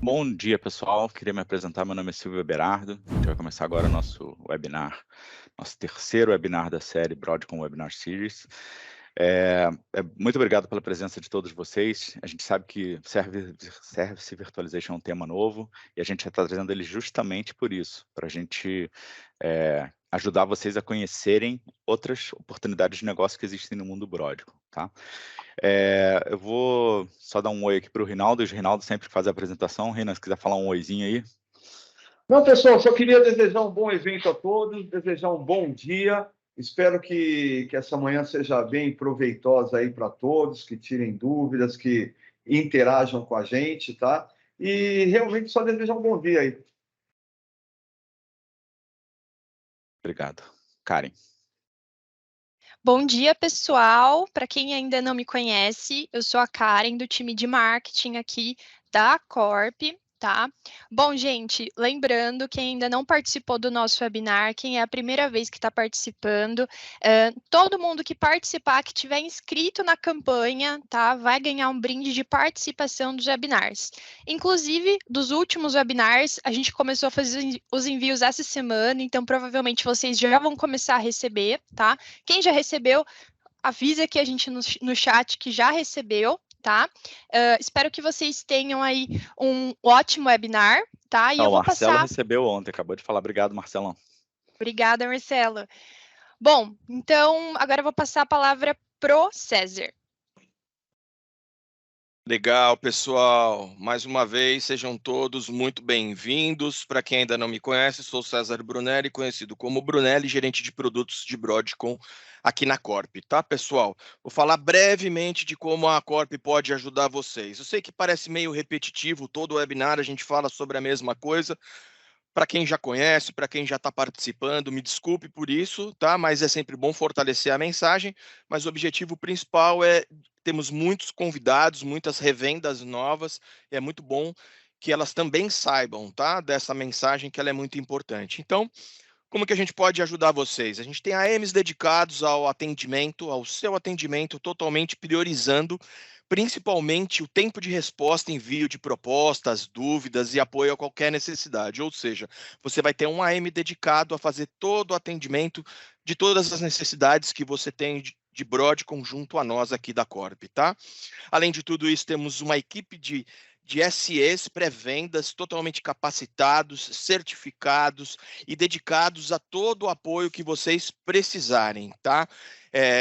Bom dia, pessoal. Queria me apresentar. Meu nome é Silvio Berardo. A gente vai começar agora o nosso webinar, nosso terceiro webinar da série Broadcom Webinar Series. Muito obrigado pela presença de todos vocês. A gente sabe que Service Virtualization é um tema novo e a gente já está trazendo ele justamente por isso, para a gente ajudar vocês a conhecerem outras oportunidades de negócio que existem no mundo Broadcom, tá? Eu vou só dar um oi aqui para o Rinaldo. O Rinaldo sempre faz a apresentação. Renan, se quiser falar um oizinho aí. Não, pessoal, só queria desejar um bom evento a todos, desejar um bom dia. Espero que essa manhã seja bem proveitosa aí para todos, que tirem dúvidas, que interajam com a gente, tá? E realmente só desejar um bom dia aí. Obrigado. Karen. Bom dia, pessoal. Para quem ainda não me conhece, eu sou a Karen, do time de marketing aqui da Corp, tá? Bom, gente, lembrando que ainda não participou do nosso webinar, quem é a primeira vez que está participando, todo mundo que participar, que tiver inscrito na campanha, tá? Vai ganhar um brinde de participação dos webinars. Inclusive, dos últimos webinars, a gente começou a fazer os envios essa semana, então provavelmente vocês já vão começar a receber, tá? Quem já recebeu, avisa aqui a gente no chat que já recebeu, tá? Espero que vocês tenham aí um ótimo webinar, tá? E eu vou Marcelo passar... recebeu ontem, acabou de falar. Obrigado, Marcelão. Obrigada, Marcelo. Bom, então, agora eu vou passar a palavra pro César. Legal, pessoal. Mais uma vez, sejam todos muito bem-vindos. Para quem ainda não me conhece, sou César Brunelli, conhecido como Brunelli, gerente de produtos de Broadcom aqui na Corp, tá, pessoal? Vou falar brevemente de como a Corp pode ajudar vocês. Eu sei que parece meio repetitivo, todo webinar a gente fala sobre a mesma coisa. Para quem já conhece, para quem já está participando, me desculpe por isso, tá? Mas é sempre bom fortalecer a mensagem. Mas o objetivo principal temos muitos convidados, muitas revendas novas, e é muito bom que elas também saibam, tá? Dessa mensagem que ela é muito importante. Então, como que a gente pode ajudar vocês? A gente tem AMs dedicados ao atendimento, ao seu atendimento, totalmente priorizando principalmente o tempo de resposta, envio de propostas, dúvidas e apoio a qualquer necessidade. Ou seja, você vai ter um AM dedicado a fazer todo o atendimento de todas as necessidades que você tem de Broadcom junto a nós aqui da Corp, tá? Além de tudo isso, temos uma equipe de SEs, pré-vendas, totalmente capacitados, certificados e dedicados a todo o apoio que vocês precisarem, tá?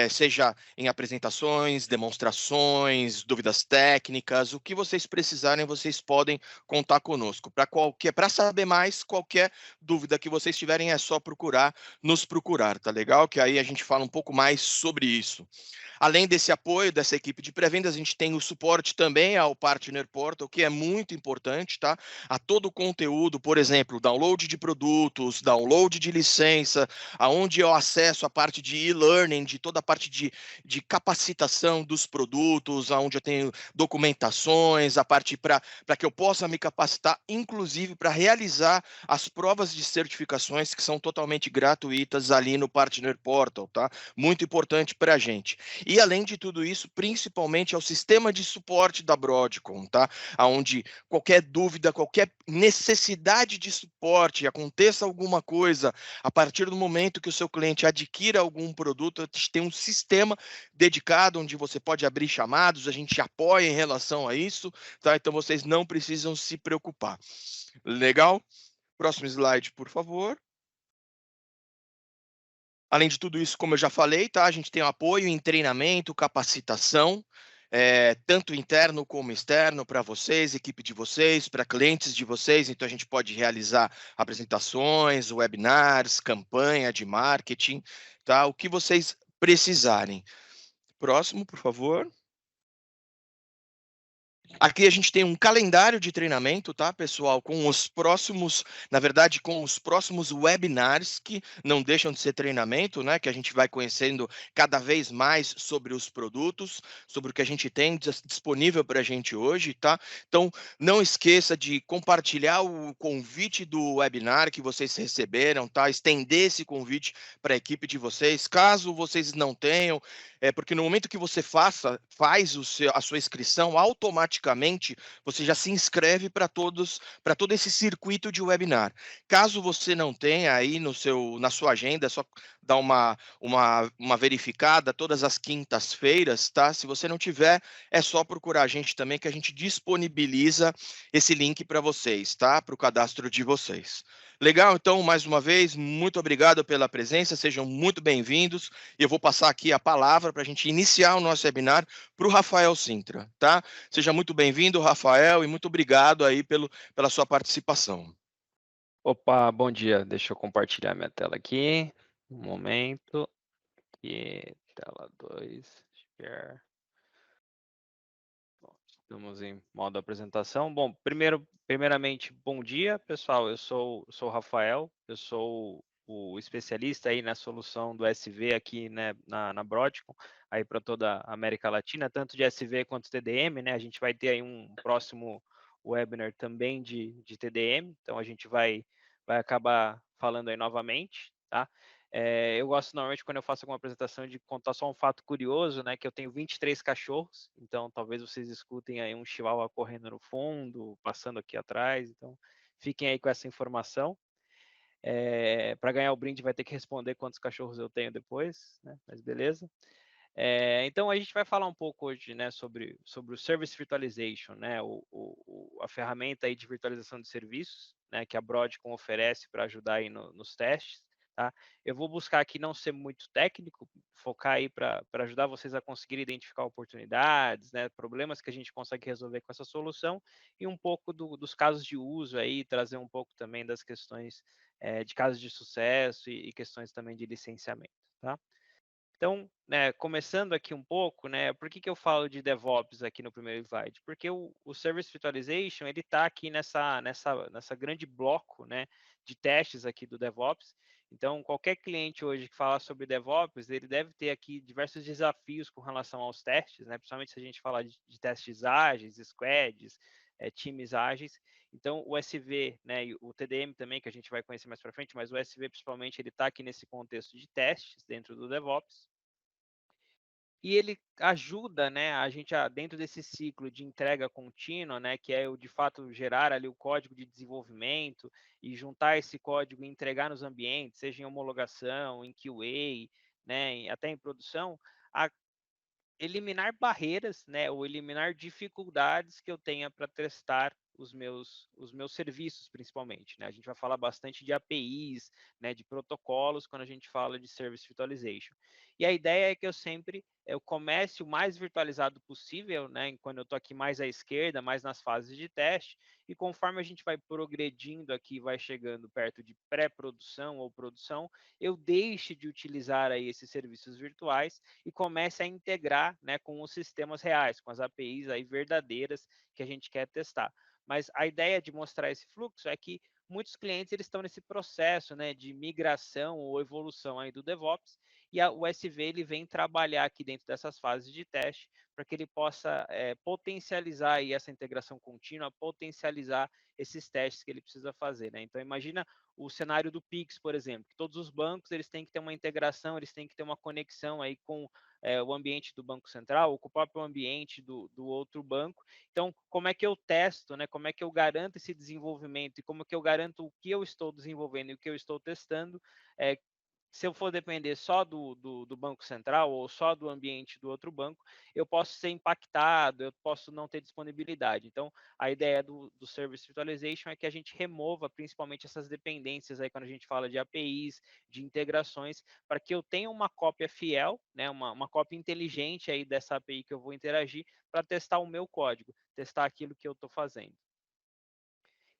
Seja em apresentações, demonstrações, dúvidas técnicas, o que vocês precisarem, vocês podem contar conosco. Para saber mais, qualquer dúvida que vocês tiverem, é só nos procurar, tá legal? Que aí a gente fala um pouco mais sobre isso. Além desse apoio dessa equipe de pré-vendas, a gente tem o suporte também ao Partner Portal, que é muito importante, tá? A todo o conteúdo, por exemplo, download de produtos, download de licença, aonde eu acesso a parte de e-learning, de toda a parte de capacitação dos produtos, aonde eu tenho documentações, a parte para que eu possa me capacitar, inclusive para realizar as provas de certificações que são totalmente gratuitas ali no Partner Portal, tá? Muito importante para a gente. E além de tudo isso, principalmente é o sistema de suporte da Broadcom, tá? Onde qualquer dúvida, qualquer necessidade de suporte, aconteça alguma coisa, a partir do momento que o seu cliente adquira algum produto, a gente tem um sistema dedicado onde você pode abrir chamados, a gente apoia em relação a isso, tá? Então vocês não precisam se preocupar. Legal? Próximo slide, por favor. Além de tudo isso, como eu já falei, tá? A gente tem apoio em treinamento, capacitação, tanto interno como externo para vocês, equipe de vocês, para clientes de vocês. Então, a gente pode realizar apresentações, webinars, campanha de marketing, tá? O que vocês precisarem. Próximo, por favor. Aqui a gente tem um calendário de treinamento, tá, pessoal? Com os próximos webinars, que não deixam de ser treinamento, né? Que a gente vai conhecendo cada vez mais sobre os produtos, sobre o que a gente tem disponível para a gente hoje, tá? Então, não esqueça de compartilhar o convite do webinar que vocês receberam, tá? Estender esse convite para a equipe de vocês. Caso vocês não tenham, porque no momento que você faz a sua inscrição, automaticamente automaticamente você já se inscreve para todo esse circuito de webinar. Caso você não tenha aí na sua agenda, é só dar uma verificada todas as quintas-feiras, tá? Se você não tiver, é só procurar a gente também, que a gente disponibiliza esse link para vocês, tá? Para o cadastro de vocês. Legal, então, mais uma vez, muito obrigado pela presença, sejam muito bem-vindos. E eu vou passar aqui a palavra para a gente iniciar o nosso webinar para o Rafael Sintra, tá? Seja muito bem-vindo, Rafael, e muito obrigado aí pela sua participação. Opa, bom dia. Deixa eu compartilhar minha tela aqui. Um momento. E tela 2. Share. Bom, estamos em modo apresentação. Bom, primeiramente, bom dia, pessoal. Eu sou o Rafael. Eu sou o especialista aí na solução do SV aqui, né, na Broadcom, aí para toda a América Latina, tanto de SV quanto TDM, né? A gente vai ter aí um próximo webinar também de TDM, então a gente vai acabar falando aí novamente, tá? Eu gosto normalmente, quando eu faço alguma apresentação, de contar só um fato curioso, né? Que eu tenho 23 cachorros, então talvez vocês escutem aí um chihuahua correndo no fundo, passando aqui atrás, então fiquem aí com essa informação. Para ganhar o brinde vai ter que responder quantos cachorros eu tenho depois, né? Mas beleza. Então a gente vai falar um pouco hoje, né, sobre o Service Virtualization, né, a ferramenta aí de virtualização de serviços, né, que a Broadcom oferece para ajudar aí nos testes, tá? Eu vou buscar aqui não ser muito técnico, focar aí para ajudar vocês a conseguir identificar oportunidades, né, problemas que a gente consegue resolver com essa solução e um pouco dos casos de uso aí, trazer um pouco também das questões de casos de sucesso e questões também de licenciamento, tá? Então, né, começando aqui um pouco, né, por que eu falo de DevOps aqui no primeiro slide? Porque o Service Virtualization, ele está aqui nessa grande bloco, né, de testes aqui do DevOps. Então, qualquer cliente hoje que fala sobre DevOps, ele deve ter aqui diversos desafios com relação aos testes, né, principalmente se a gente falar de testes ágeis, squads, times ágeis. Então, o SV, né, e o TDM também, que a gente vai conhecer mais para frente, mas o SV principalmente, ele está aqui nesse contexto de testes dentro do DevOps. E ele ajuda, né, a gente dentro desse ciclo de entrega contínua, né, que é o de fato gerar ali o código de desenvolvimento e juntar esse código e entregar nos ambientes, seja em homologação, em QA, né, até em produção, a eliminar barreiras, né, ou eliminar dificuldades que eu tenha para testar os meus serviços, principalmente, né? A gente vai falar bastante de APIs, né, de protocolos quando a gente fala de Service Virtualization. E a ideia é que eu comece o mais virtualizado possível, né, quando eu estou aqui mais à esquerda, mais nas fases de teste, e conforme a gente vai progredindo aqui, vai chegando perto de pré-produção ou produção, eu deixe de utilizar aí esses serviços virtuais e comece a integrar, né, com os sistemas reais, com as APIs aí verdadeiras que a gente quer testar. Mas a ideia de mostrar esse fluxo é que muitos clientes eles estão nesse processo, né, de migração ou evolução aí do DevOps, e o SV ele vem trabalhar aqui dentro dessas fases de teste para que ele possa potencializar aí essa integração contínua, potencializar esses testes que ele precisa fazer, né? Então imagina o cenário do Pix, por exemplo, que todos os bancos eles têm que ter uma integração, eles têm que ter uma conexão aí com o ambiente do Banco Central ou com o próprio ambiente do outro banco. Então, como é que eu testo, né? Como é que eu garanto esse desenvolvimento e como que eu garanto o que eu estou desenvolvendo e o que eu estou testando, se eu for depender só do Banco Central ou só do ambiente do outro banco, eu posso ser impactado, eu posso não ter disponibilidade. Então, a ideia do Service Virtualization é que a gente remova principalmente essas dependências aí quando a gente fala de APIs, de integrações, para que eu tenha uma cópia fiel, né, uma cópia inteligente aí dessa API que eu vou interagir para testar o meu código, testar aquilo que eu estou fazendo.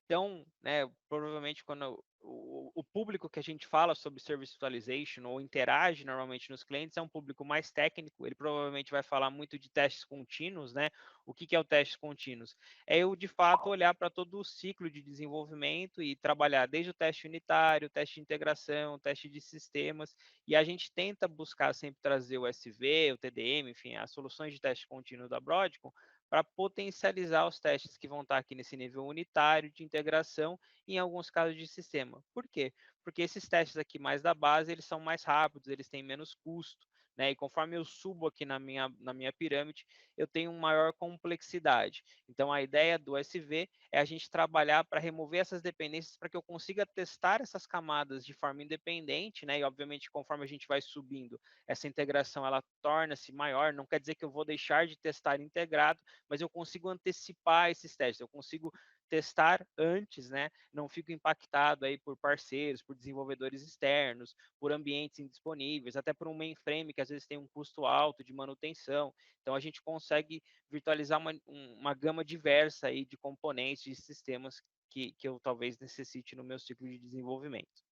Então, né, provavelmente quando o público que a gente fala sobre Service Virtualization ou interage normalmente nos clientes é um público mais técnico, ele provavelmente vai falar muito de testes contínuos, né? O que é o testes contínuos? É eu, de fato, olhar para todo o ciclo de desenvolvimento e trabalhar desde o teste unitário, o teste de integração, o teste de sistemas, e a gente tenta buscar sempre trazer o SV, o TDM, enfim, as soluções de teste contínuo da Broadcom, para potencializar os testes que vão estar aqui nesse nível unitário de integração e em alguns casos de sistema. Por quê? Porque esses testes aqui mais da base, eles são mais rápidos, eles têm menos custo, né? E conforme eu subo aqui na minha pirâmide, eu tenho uma maior complexidade. Então, a ideia do SV é a gente trabalhar para remover essas dependências para que eu consiga testar essas camadas de forma independente, né? E, obviamente, conforme a gente vai subindo, essa integração ela torna-se maior. Não quer dizer que eu vou deixar de testar integrado, mas eu consigo antecipar esses testes, eu consigo testar antes, né? Não fico impactado aí por parceiros, por desenvolvedores externos, por ambientes indisponíveis, até por um mainframe que às vezes tem um custo alto de manutenção. Então a gente consegue virtualizar uma gama diversa aí de componentes, de sistemas que eu talvez necessite no meu ciclo de desenvolvimento.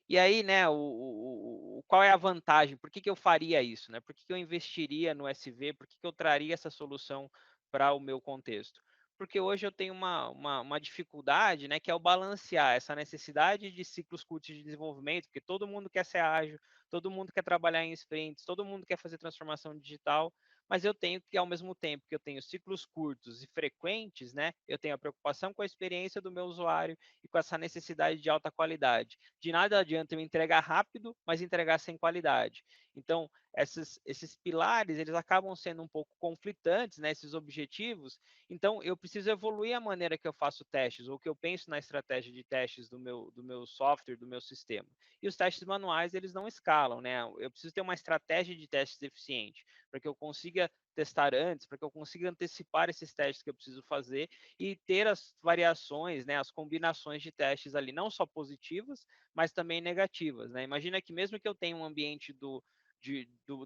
E aí, né, qual é a vantagem? Por que eu faria isso? Né? Por que eu investiria no SV? Por que eu traria essa solução para o meu contexto? Porque hoje eu tenho uma dificuldade, né, que é o balancear essa necessidade de ciclos curtos de desenvolvimento, porque todo mundo quer ser ágil, todo mundo quer trabalhar em sprints, todo mundo quer fazer transformação digital, mas eu tenho que, ao mesmo tempo que eu tenho ciclos curtos e frequentes, né, eu tenho a preocupação com a experiência do meu usuário e com essa necessidade de alta qualidade. De nada adianta eu entregar rápido, mas entregar sem qualidade. Então, esses pilares, eles acabam sendo um pouco conflitantes, né, esses objetivos. Então, eu preciso evoluir a maneira que eu faço testes, ou que eu penso na estratégia de testes do meu software, do meu sistema. E os testes manuais, eles não escalam, né? Eu preciso ter uma estratégia de testes eficiente, para que eu consiga testar antes, para que eu consiga antecipar esses testes que eu preciso fazer e ter as variações, né, as combinações de testes ali, não só positivas, mas também negativas, né? Imagina que mesmo que eu tenha um ambiente do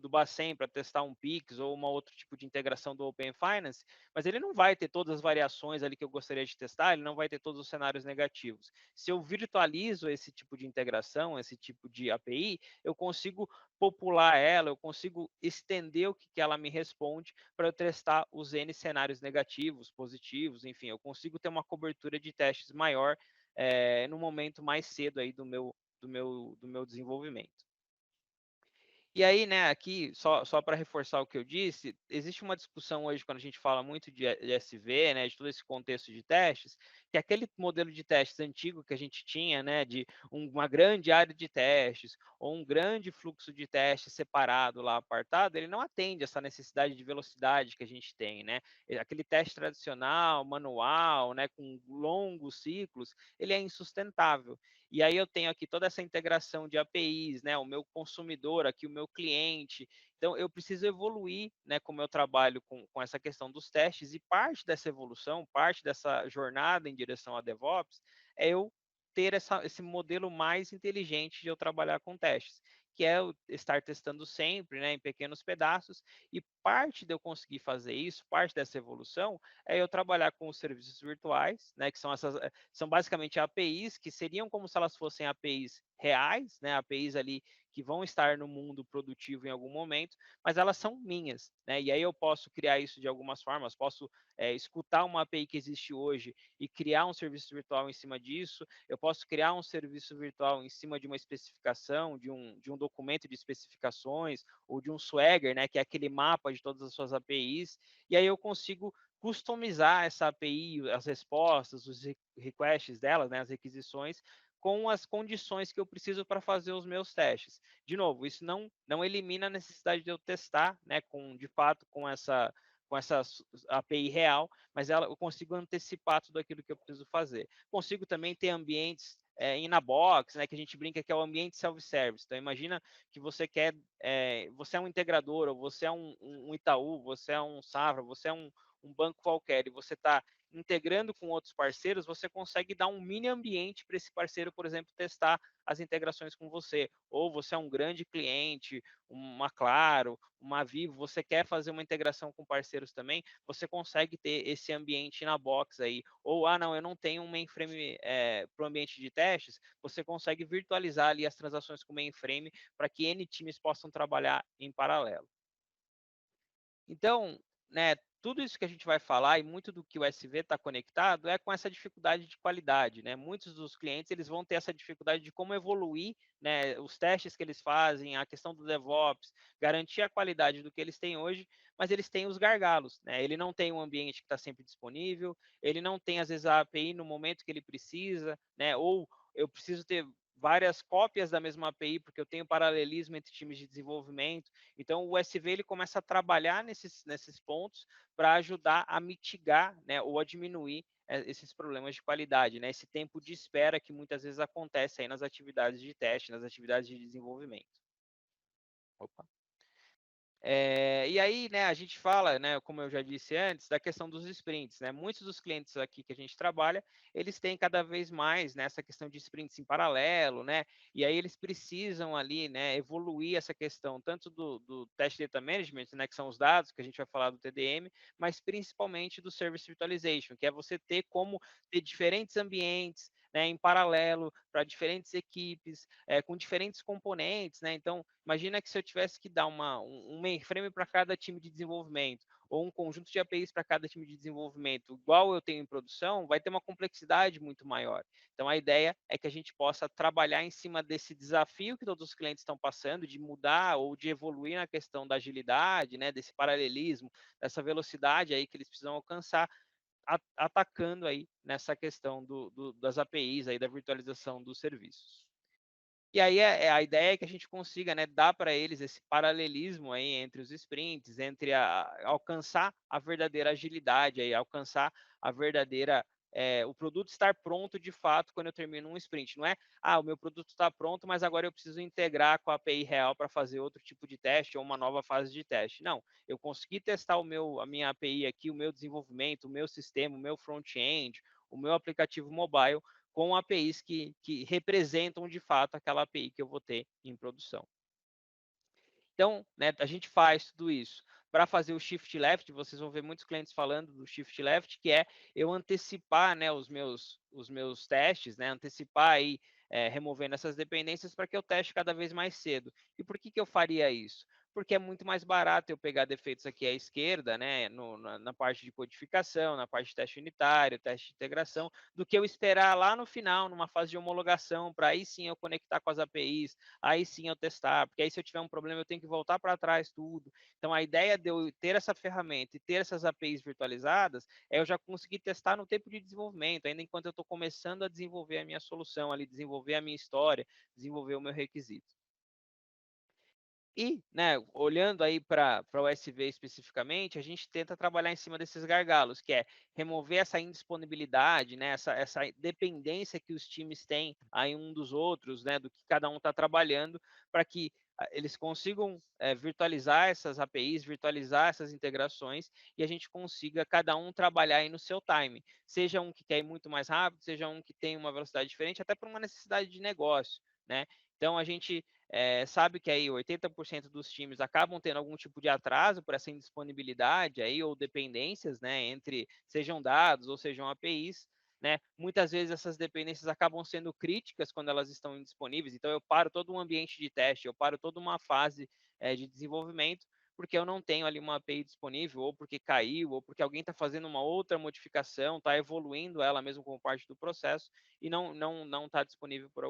Bacen para testar um Pix ou uma outro tipo de integração do Open Finance, mas ele não vai ter todas as variações ali que eu gostaria de testar, ele não vai ter todos os cenários negativos. Se eu virtualizo esse tipo de integração, esse tipo de API, eu consigo popular ela, eu consigo estender o que ela me responde para eu testar os N cenários negativos, positivos, enfim, eu consigo ter uma cobertura de testes maior no momento mais cedo aí do meu desenvolvimento. E aí, né, aqui, só para reforçar o que eu disse, existe uma discussão hoje, quando a gente fala muito de SV, né, de todo esse contexto de testes, que aquele modelo de testes antigo que a gente tinha, né, de uma grande área de testes, ou um grande fluxo de testes separado lá, apartado, ele não atende essa necessidade de velocidade que a gente tem, né? Aquele teste tradicional, manual, né, com longos ciclos, ele é insustentável. E aí eu tenho aqui toda essa integração de APIs, né, o meu consumidor aqui, o meu cliente. Então, eu preciso evoluir, né, com o meu trabalho com essa questão dos testes, e parte dessa evolução, parte dessa jornada em direção a DevOps, é eu ter esse modelo mais inteligente de eu trabalhar com testes, que é eu estar testando sempre, né, em pequenos pedaços, e parte de eu conseguir fazer isso, parte dessa evolução, é eu trabalhar com os serviços virtuais, né, que são basicamente APIs, que seriam como se elas fossem APIs reais, né, APIs ali que vão estar no mundo produtivo em algum momento, mas elas são minhas, né? E aí eu posso criar isso de algumas formas, posso escutar uma API que existe hoje e criar um serviço virtual em cima disso, eu posso criar um serviço virtual em cima de uma especificação, de um documento de especificações, ou de um Swagger, né, que é aquele mapa de todas as suas APIs, e aí eu consigo customizar essa API, as respostas, os requests delas, né, as requisições, com as condições que eu preciso para fazer os meus testes. De novo, isso não elimina a necessidade de eu testar, né, de fato, com essa API real, mas eu consigo antecipar tudo aquilo que eu preciso fazer. Consigo também ter ambientes in a box, né, que a gente brinca que é o ambiente self-service. Então, imagina que você você é um integrador, ou você é um Itaú, você é um Safra, você é um banco qualquer, e você está integrando com outros parceiros, você consegue dar um mini ambiente para esse parceiro, por exemplo, testar as integrações com você. Ou você é um grande cliente, uma Claro, uma Vivo, você quer fazer uma integração com parceiros também, você consegue ter esse ambiente na box aí. Ou, não, eu não tenho um mainframe para o ambiente de testes, você consegue virtualizar ali as transações com o mainframe para que N times possam trabalhar em paralelo. Então, né, tudo isso que a gente vai falar e muito do que o SV está conectado é com essa dificuldade de qualidade, né? Muitos dos clientes eles vão ter essa dificuldade de como evoluir, né, os testes que eles fazem, a questão do DevOps, garantir a qualidade do que eles têm hoje, mas eles têm os gargalos, né? Ele não tem um ambiente que está sempre disponível, ele não tem às vezes a API no momento que ele precisa, né? Ou eu preciso ter várias cópias da mesma API, porque eu tenho paralelismo entre times de desenvolvimento. Então, o SV ele começa a trabalhar nesses pontos para ajudar a mitigar, né, ou a diminuir esses problemas de qualidade, né, esse tempo de espera que muitas vezes acontece aí nas atividades de teste, nas atividades de desenvolvimento. Opa. E aí, né, a gente fala, né, como eu já disse antes, da questão dos sprints, né? Muitos dos clientes aqui que a gente trabalha, eles têm cada vez mais, né, essa questão de sprints em paralelo, né? E aí eles precisam ali, né, evoluir essa questão tanto do Test Data Management, né, que são os dados que a gente vai falar do TDM, mas principalmente do Service Virtualization, que é você ter como ter diferentes ambientes, né, em paralelo para diferentes equipes, com diferentes componentes, né? Então, imagina que se eu tivesse que dar um mainframe para cada time de desenvolvimento, ou um conjunto de APIs para cada time de desenvolvimento, igual eu tenho em produção, vai ter uma complexidade muito maior. Então, a ideia é que a gente possa trabalhar em cima desse desafio que todos os clientes estão passando, de mudar ou de evoluir na questão da agilidade, né, desse paralelismo, dessa velocidade aí que eles precisam alcançar, atacando aí nessa questão das APIs, aí da virtualização dos serviços. E aí a ideia é que a gente consiga, né, dar para eles esse paralelismo aí entre os sprints, entre alcançar a verdadeira agilidade, aí, alcançar a verdadeira o produto estar pronto de fato quando eu termino um sprint. Não é, o meu produto está pronto, mas agora eu preciso integrar com a API real para fazer outro tipo de teste ou uma nova fase de teste. Não, eu consegui testar a minha API aqui, o meu desenvolvimento, o meu sistema, o meu front-end, o meu aplicativo mobile, com APIs que representam de fato aquela API que eu vou ter em produção. Então, né, a gente faz tudo isso para fazer o shift left. Vocês vão ver muitos clientes falando do shift left, que é eu antecipar, né, os meus testes, né, antecipar aí, removendo essas dependências para que eu teste cada vez mais cedo. E por que eu faria isso? Porque é muito mais barato eu pegar defeitos aqui à esquerda, né, na parte de codificação, na parte de teste unitário, teste de integração, do que eu esperar lá no final, numa fase de homologação, para aí sim eu conectar com as APIs, aí sim eu testar, porque aí se eu tiver um problema eu tenho que voltar para trás tudo. Então a ideia de eu ter essa ferramenta e ter essas APIs virtualizadas é eu já conseguir testar no tempo de desenvolvimento, ainda enquanto eu estou começando a desenvolver a minha solução ali, desenvolver a minha história, desenvolver o meu requisito. E, né, olhando aí para o SV especificamente, a gente tenta trabalhar em cima desses gargalos, que é remover essa indisponibilidade, né, essa dependência que os times têm aí um dos outros, né, do que cada um está trabalhando, para que eles consigam virtualizar essas APIs, virtualizar essas integrações, e a gente consiga cada um trabalhar aí no seu time. Seja um que quer ir muito mais rápido, seja um que tem uma velocidade diferente, até por uma necessidade de negócio, né? Então, a gente sabe que aí 80% dos times acabam tendo algum tipo de atraso por essa indisponibilidade aí, ou dependências, né, entre sejam dados ou sejam APIs, né? Muitas vezes essas dependências acabam sendo críticas quando elas estão indisponíveis, então eu paro todo um ambiente de teste, eu paro toda uma fase de desenvolvimento, porque eu não tenho ali uma API disponível, ou porque caiu, ou porque alguém está fazendo uma outra modificação, está evoluindo ela mesmo como parte do processo, e não está disponível por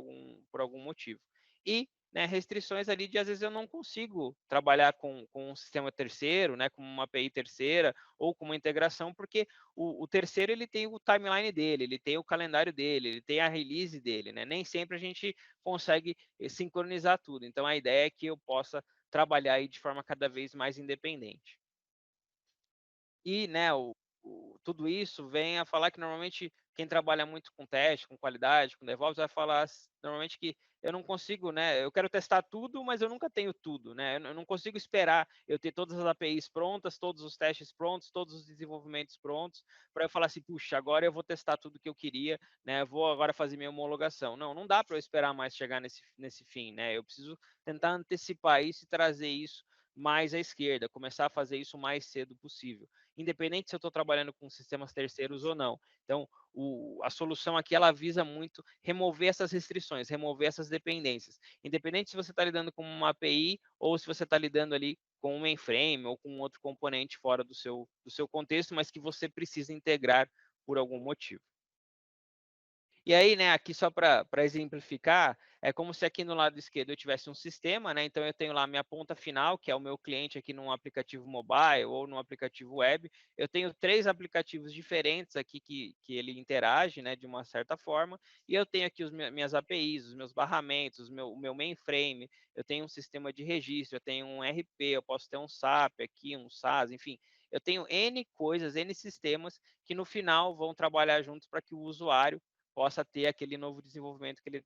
algum motivo. E, né, restrições ali de às vezes eu não consigo trabalhar com um sistema terceiro, né, com uma API terceira ou com uma integração, porque o terceiro ele tem o timeline dele, ele tem o calendário dele, ele tem a release dele, né? Nem sempre a gente consegue sincronizar tudo. Então a ideia é que eu possa trabalhar aí de forma cada vez mais independente. E, né, tudo isso vem a falar que normalmente quem trabalha muito com teste, com qualidade, com DevOps, vai falar normalmente que eu não consigo, né, eu quero testar tudo, mas eu nunca tenho tudo, né, eu não consigo esperar eu ter todas as APIs prontas, todos os testes prontos, todos os desenvolvimentos prontos, para eu falar assim, puxa, agora eu vou testar tudo que eu queria, né, vou agora fazer minha homologação. Não dá para eu esperar mais chegar nesse fim, né, eu preciso tentar antecipar isso e trazer isso mais à esquerda, começar a fazer isso o mais cedo possível, independente se eu estou trabalhando com sistemas terceiros ou não. Então, a solução aqui ela visa muito remover essas restrições, remover essas dependências, independente se você está lidando com uma API ou se você está lidando ali com um mainframe ou com outro componente fora do seu contexto, mas que você precisa integrar por algum motivo. E aí, né, aqui só para exemplificar, é como se aqui no lado esquerdo eu tivesse um sistema, né? Então eu tenho lá minha ponta final, que é o meu cliente aqui num aplicativo mobile ou num aplicativo web. Eu tenho 3 aplicativos diferentes aqui que ele interage, né, de uma certa forma. E eu tenho aqui minhas APIs, os meus barramentos, o meu mainframe. Eu tenho um sistema de registro, eu tenho um RP, eu posso ter um SAP aqui, um SAS, enfim. Eu tenho N coisas, N sistemas que no final vão trabalhar juntos para que o usuário possa ter aquele novo desenvolvimento que ele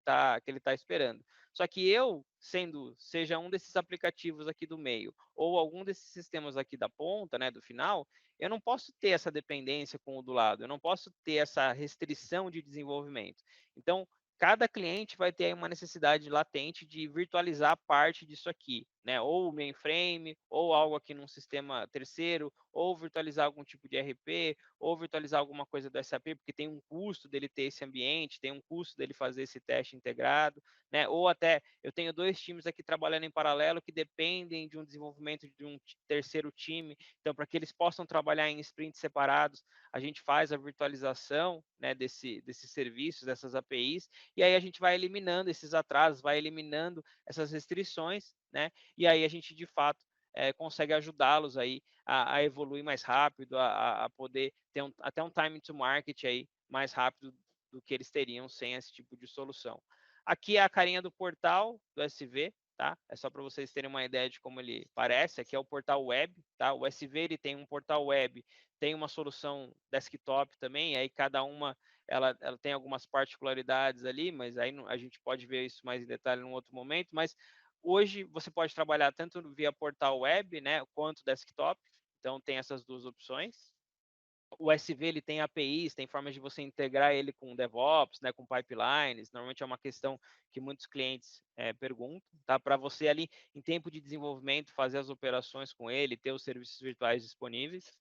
tá esperando. Só que eu, seja um desses aplicativos aqui do meio ou algum desses sistemas aqui da ponta, né, do final, eu não posso ter essa dependência com o do lado, eu não posso ter essa restrição de desenvolvimento. Então, cada cliente vai ter aí uma necessidade latente de virtualizar parte disso aqui, né? Ou o mainframe, ou algo aqui num sistema terceiro, ou virtualizar algum tipo de RP, ou virtualizar alguma coisa do SAP, porque tem um custo dele ter esse ambiente, tem um custo dele fazer esse teste integrado, né? Ou até eu tenho 2 times aqui trabalhando em paralelo que dependem de um desenvolvimento de um terceiro time, então para que eles possam trabalhar em sprints separados, a gente faz a virtualização, né, desses serviços, dessas APIs, e aí a gente vai eliminando esses atrasos, vai eliminando essas restrições, né? E aí a gente de fato consegue ajudá-los aí a evoluir mais rápido, a poder ter até um time to market aí mais rápido do que eles teriam sem esse tipo de solução. Aqui é a carinha do portal do SV, tá? É só para vocês terem uma ideia de como ele parece. Aqui é o portal web, tá? O SV ele tem um portal web, tem uma solução desktop também, aí cada uma ela tem algumas particularidades ali, mas aí a gente pode ver isso mais em detalhe num outro momento, mas hoje você pode trabalhar tanto via portal web, né, quanto desktop, então tem essas 2 opções. O SV ele tem APIs, tem formas de você integrar ele com DevOps, né, com pipelines. Normalmente é uma questão que muitos clientes perguntam, tá? Para você ali em tempo de desenvolvimento fazer as operações com ele, ter os serviços virtuais disponíveis.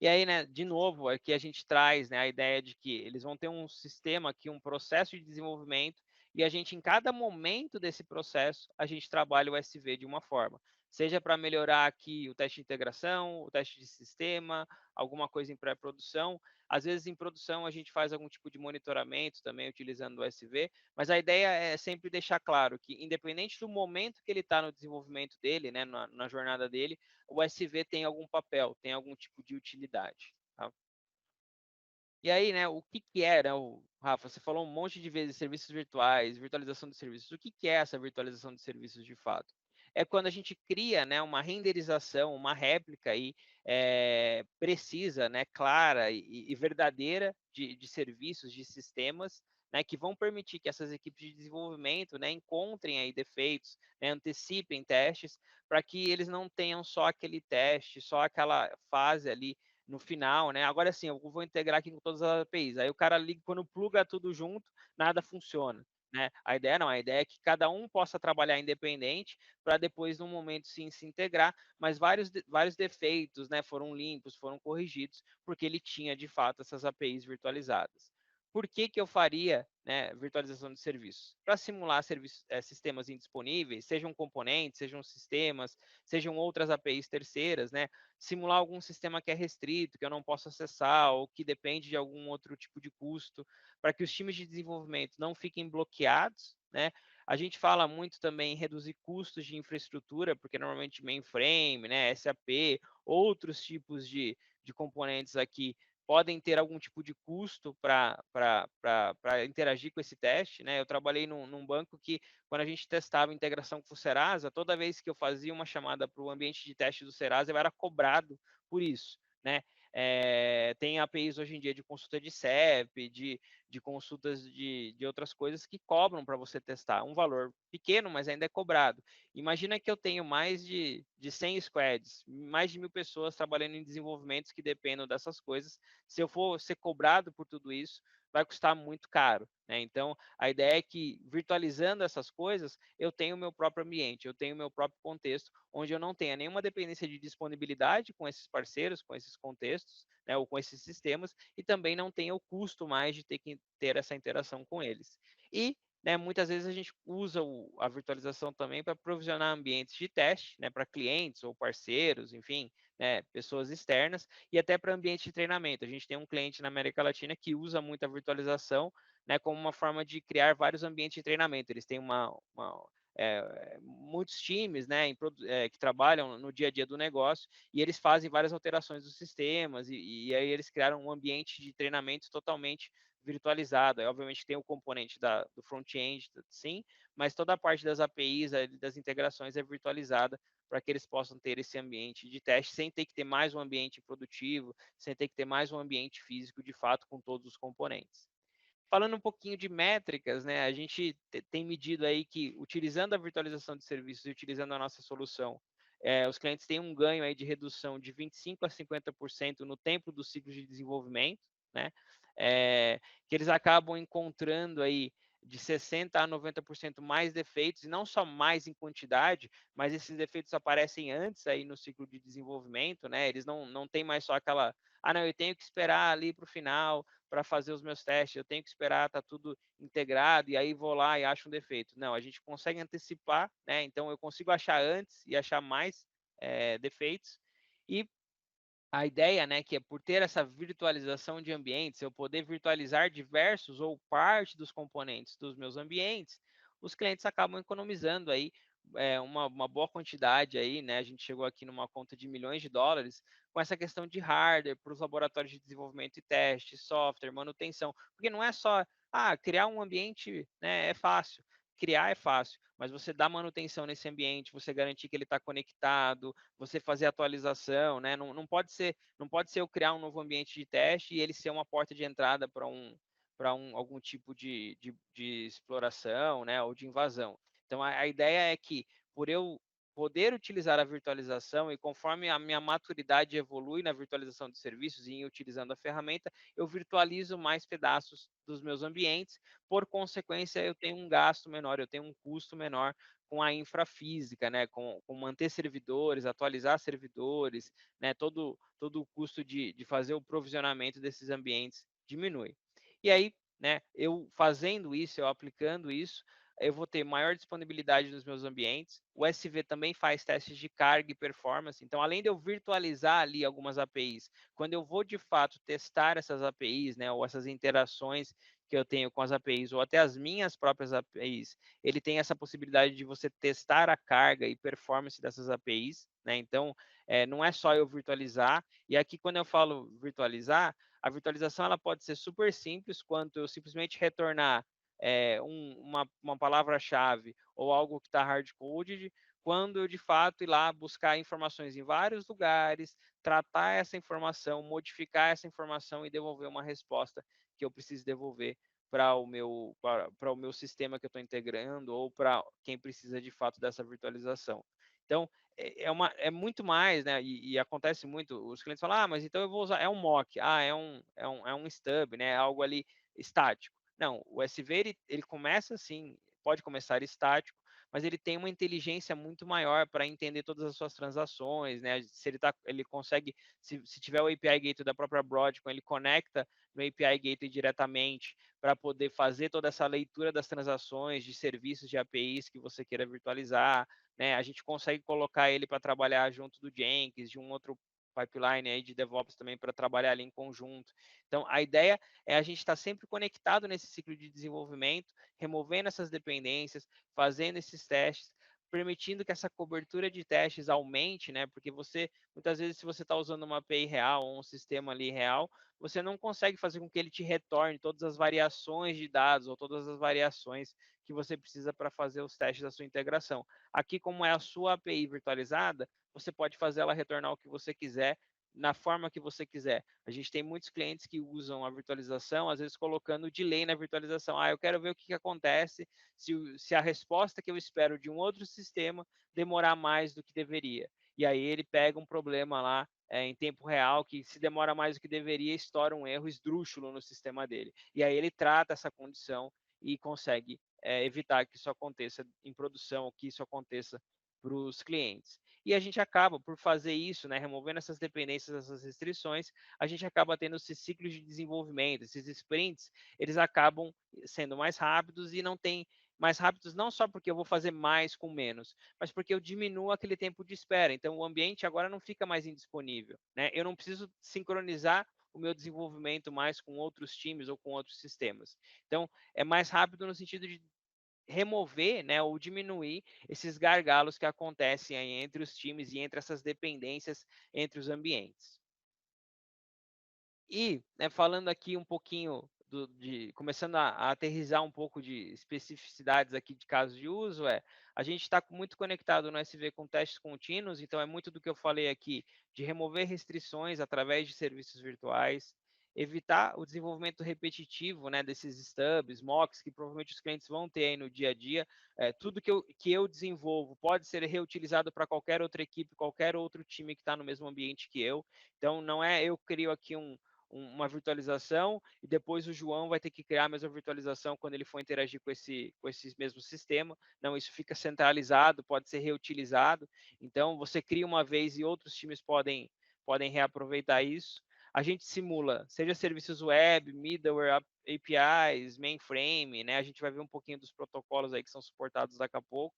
E aí, né, de novo, aqui a gente traz, né, a ideia de que eles vão ter um sistema aqui, um processo de desenvolvimento, e a gente, em cada momento desse processo, a gente trabalha o SV de uma forma. Seja para melhorar aqui o teste de integração, o teste de sistema, alguma coisa em pré-produção. Às vezes, em produção, a gente faz algum tipo de monitoramento também utilizando o SV, mas a ideia é sempre deixar claro que, independente do momento que ele está no desenvolvimento dele, né, na jornada dele, o SV tem algum papel, tem algum tipo de utilidade. Tá? E aí, né, o que é, né, Rafa, você falou um monte de vezes serviços virtuais, virtualização de serviços. O que é essa virtualização de serviços de fato? É quando a gente cria, né, uma renderização, uma réplica aí, precisa, né, clara e verdadeira de serviços, de sistemas, né, que vão permitir que essas equipes de desenvolvimento, né, encontrem aí defeitos, né, antecipem testes, para que eles não tenham só aquele teste, só aquela fase ali no final, né? Agora sim, eu vou integrar aqui com todas as APIs. Aí o cara liga, quando pluga tudo junto, nada funciona. Né? A ideia não, a ideia é que cada um possa trabalhar independente para depois, no momento, sim, se integrar, mas vários defeitos, né, foram limpos, foram corrigidos, porque ele tinha, de fato, essas APIs virtualizadas. Por que eu faria, né, virtualização de serviços? Para simular sistemas indisponíveis, sejam componentes, sejam sistemas, sejam outras APIs terceiras, né? Simular algum sistema que é restrito, que eu não posso acessar, ou que depende de algum outro tipo de custo, para que os times de desenvolvimento não fiquem bloqueados, né? A gente fala muito também em reduzir custos de infraestrutura, porque normalmente mainframe, né, SAP, outros tipos de componentes aqui podem ter algum tipo de custo para interagir com esse teste, né? Eu trabalhei num banco que, quando a gente testava a integração com o Serasa, toda vez que eu fazia uma chamada para o ambiente de teste do Serasa, eu era cobrado por isso, né? Tem APIs hoje em dia de consulta de CEP, de consultas de outras coisas que cobram para você testar. Um valor pequeno, mas ainda é cobrado. Imagina que eu tenho mais de 100 squads, mais de 1.000 pessoas trabalhando em desenvolvimentos que dependam dessas coisas. Se eu for ser cobrado por tudo isso, vai custar muito caro. Né? Então, a ideia é que, virtualizando essas coisas, eu tenho o meu próprio ambiente, eu tenho o meu próprio contexto, onde eu não tenha nenhuma dependência de disponibilidade com esses parceiros, com esses contextos, né, ou com esses sistemas, e também não tenha o custo mais de ter que ter essa interação com eles. E, né, muitas vezes a gente usa a virtualização também para provisionar ambientes de teste, né, para clientes ou parceiros, enfim, né, pessoas externas, e até para ambiente de treinamento. A gente tem um cliente na América Latina que usa muito a virtualização, né, como uma forma de criar vários ambientes de treinamento. Eles têm muitos times, né, que trabalham no dia a dia do negócio, e eles fazem várias alterações dos sistemas, e aí eles criaram um ambiente de treinamento totalmente virtualizado. Aí, obviamente, tem o componente do front-end, sim, mas toda a parte das APIs, das integrações é virtualizada para que eles possam ter esse ambiente de teste sem ter que ter mais um ambiente produtivo, sem ter que ter mais um ambiente físico, de fato, com todos os componentes. Falando um pouquinho de métricas, né, a gente tem medido aí que, utilizando a virtualização de serviços e utilizando a nossa solução, os clientes têm um ganho aí de redução de 25% a 50% no tempo do ciclo de desenvolvimento, né, que eles acabam encontrando aí de 60% a 90% mais defeitos, e não só mais em quantidade, mas esses defeitos aparecem antes aí no ciclo de desenvolvimento, né, eles não têm mais só aquela, não, eu tenho que esperar ali para o final, para fazer os meus testes, eu tenho que esperar, tá tudo integrado, e aí vou lá e acho um defeito. Não, a gente consegue antecipar, né? Então eu consigo achar antes e achar mais defeitos. E a ideia, né, que é por ter essa virtualização de ambientes, eu poder virtualizar diversos ou parte dos componentes dos meus ambientes, os clientes acabam economizando aí uma boa quantidade aí, né? A gente chegou aqui numa conta de milhões de dólares com essa questão de hardware para os laboratórios de desenvolvimento e teste, software, manutenção, porque não é só criar um ambiente, né, é fácil. Criar é fácil, mas você dar manutenção nesse ambiente, você garantir que ele está conectado, você fazer atualização, né? Não pode ser eu criar um novo ambiente de teste e ele ser uma porta de entrada para algum tipo de exploração, né, ou de invasão. Então a ideia é que, por eu poder utilizar a virtualização, e conforme a minha maturidade evolui na virtualização de serviços e em utilizando a ferramenta, eu virtualizo mais pedaços dos meus ambientes. Por consequência, eu tenho um gasto menor, eu tenho um custo menor com a infrafísica, né, com manter servidores, atualizar servidores, né, todo o custo de fazer o provisionamento desses ambientes diminui. E aí, né, eu fazendo isso, eu aplicando isso, eu vou ter maior disponibilidade nos meus ambientes. O SV também faz testes de carga e performance. Então, além de eu virtualizar ali algumas APIs, quando eu vou de fato testar essas APIs, né, ou essas interações que eu tenho com as APIs, ou até as minhas próprias APIs, ele tem essa possibilidade de você testar a carga e performance dessas APIs, né? Então, não é só eu virtualizar. E aqui, quando eu falo virtualizar, a virtualização ela pode ser super simples, quanto eu simplesmente retornar uma palavra-chave ou algo que está hard-coded, quando eu de fato ir lá buscar informações em vários lugares, tratar essa informação, modificar essa informação e devolver uma resposta que eu preciso devolver para o meu sistema que eu estou integrando, ou para quem precisa de fato dessa virtualização. Então, é muito mais, né? E acontece muito, os clientes falam, mas então eu vou usar, é um mock, é um stub, né? É algo ali estático. Não, o SV ele começa assim, pode começar estático, mas ele tem uma inteligência muito maior para entender todas as suas transações, né? Se ele consegue, se tiver o API Gateway da própria Broadcom, ele conecta no API Gateway diretamente para poder fazer toda essa leitura das transações de serviços de APIs que você queira virtualizar, né? A gente consegue colocar ele para trabalhar junto do Jenkins, de um outro pipeline aí de DevOps também para trabalhar ali em conjunto. Então, a ideia é a gente estar sempre conectado nesse ciclo de desenvolvimento, removendo essas dependências, fazendo esses testes, permitindo que essa cobertura de testes aumente, né? Porque muitas vezes, se você está usando uma API real ou um sistema ali real, você não consegue fazer com que ele te retorne todas as variações de dados ou todas as variações que você precisa para fazer os testes da sua integração. Aqui, como é a sua API virtualizada, você pode fazer ela retornar o que você quiser, na forma que você quiser. A gente tem muitos clientes que usam a virtualização, às vezes colocando delay na virtualização. Eu quero ver o que acontece se a resposta que eu espero de um outro sistema demorar mais do que deveria. E aí ele pega um problema lá em tempo real, que se demora mais do que deveria, estoura um erro esdrúxulo no sistema dele. E aí ele trata essa condição e consegue evitar que isso aconteça em produção, ou que isso aconteça para os clientes. E a gente acaba, por fazer isso, né, removendo essas dependências, essas restrições, a gente acaba tendo esses ciclos de desenvolvimento, esses sprints, eles acabam sendo mais rápidos e não tem mais rápidos não só porque eu vou fazer mais com menos, mas porque eu diminuo aquele tempo de espera. Então, o ambiente agora não fica mais indisponível, né? Eu não preciso sincronizar o meu desenvolvimento mais com outros times ou com outros sistemas. Então, é mais rápido no sentido de remover, né, ou diminuir esses gargalos que acontecem aí entre os times e entre essas dependências entre os ambientes. E, né, falando aqui um pouquinho começando a aterrissar um pouco de especificidades aqui de casos de uso, a gente está muito conectado no SV com testes contínuos, então é muito do que eu falei aqui, de remover restrições através de serviços virtuais, evitar o desenvolvimento repetitivo, né, desses stubs, mocks, que provavelmente os clientes vão ter aí no dia a dia. Tudo que eu desenvolvo pode ser reutilizado para qualquer outra equipe, qualquer outro time que está no mesmo ambiente que eu. Então, não é eu crio aqui uma virtualização e depois o João vai ter que criar a mesma virtualização quando ele for interagir com esse mesmo sistema. Não, isso fica centralizado, pode ser reutilizado. Então, você cria uma vez e outros times podem reaproveitar isso. A gente simula, seja serviços web, middleware, APIs, mainframe, né? A gente vai ver um pouquinho dos protocolos aí que são suportados daqui a pouco.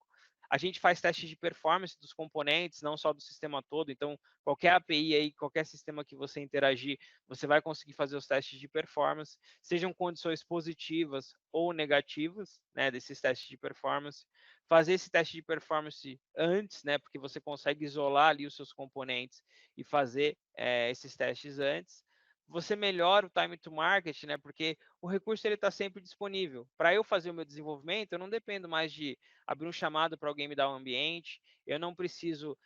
A gente faz testes de performance dos componentes, não só do sistema todo. Então, qualquer API aí, qualquer sistema que você interagir, você vai conseguir fazer os testes de performance, sejam condições positivas ou negativas, né, desses testes de performance. Fazer esse teste de performance antes, né, porque você consegue isolar ali os seus componentes e fazer esses testes antes. Você melhora o time to market, né, porque o recurso ele está sempre disponível. Para eu fazer o meu desenvolvimento, eu não dependo mais de abrir um chamado para alguém me dar um ambiente, eu não preciso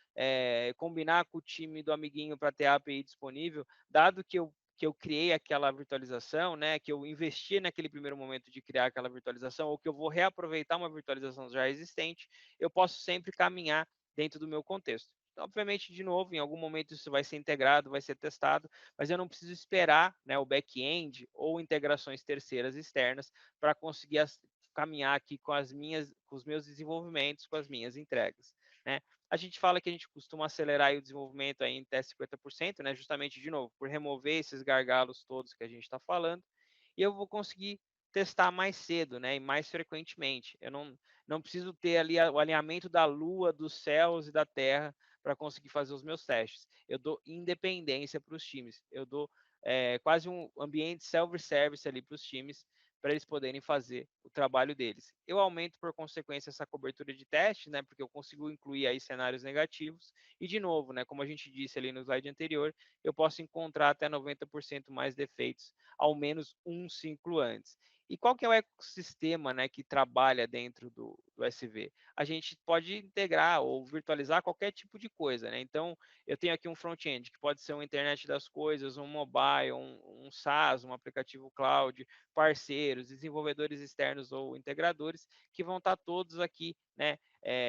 combinar com o time do amiguinho para ter a API disponível, dado que eu criei aquela virtualização, né, que eu investi naquele primeiro momento de criar aquela virtualização, ou que eu vou reaproveitar uma virtualização já existente, eu posso sempre caminhar dentro do meu contexto. Então, obviamente, de novo, em algum momento isso vai ser integrado, vai ser testado, mas eu não preciso esperar, né, o back-end ou integrações terceiras externas para conseguir caminhar aqui com os meus desenvolvimentos, com as minhas entregas, né? A gente fala que a gente costuma acelerar o desenvolvimento aí em até 50%, né? Justamente, de novo, por remover esses gargalos todos que a gente está falando, e eu vou conseguir testar mais cedo, né? E mais frequentemente. Eu não preciso ter ali o alinhamento da Lua, dos céus e da Terra para conseguir fazer os meus testes. Eu dou independência para os times. Eu dou quase um ambiente self-service ali para os times, para eles poderem fazer o trabalho deles. Eu aumento, por consequência, essa cobertura de testes, né, porque eu consigo incluir aí cenários negativos, e de novo, né, como a gente disse ali no slide anterior, eu posso encontrar até 90% mais defeitos, ao menos um ciclo antes. E qual que é o ecossistema, né, que trabalha dentro do SV? A gente pode integrar ou virtualizar qualquer tipo de coisa, né? Então, eu tenho aqui um front-end, que pode ser uma internet das coisas, um mobile, um SaaS, um aplicativo cloud, parceiros, desenvolvedores externos ou integradores, que vão estar todos aqui, né,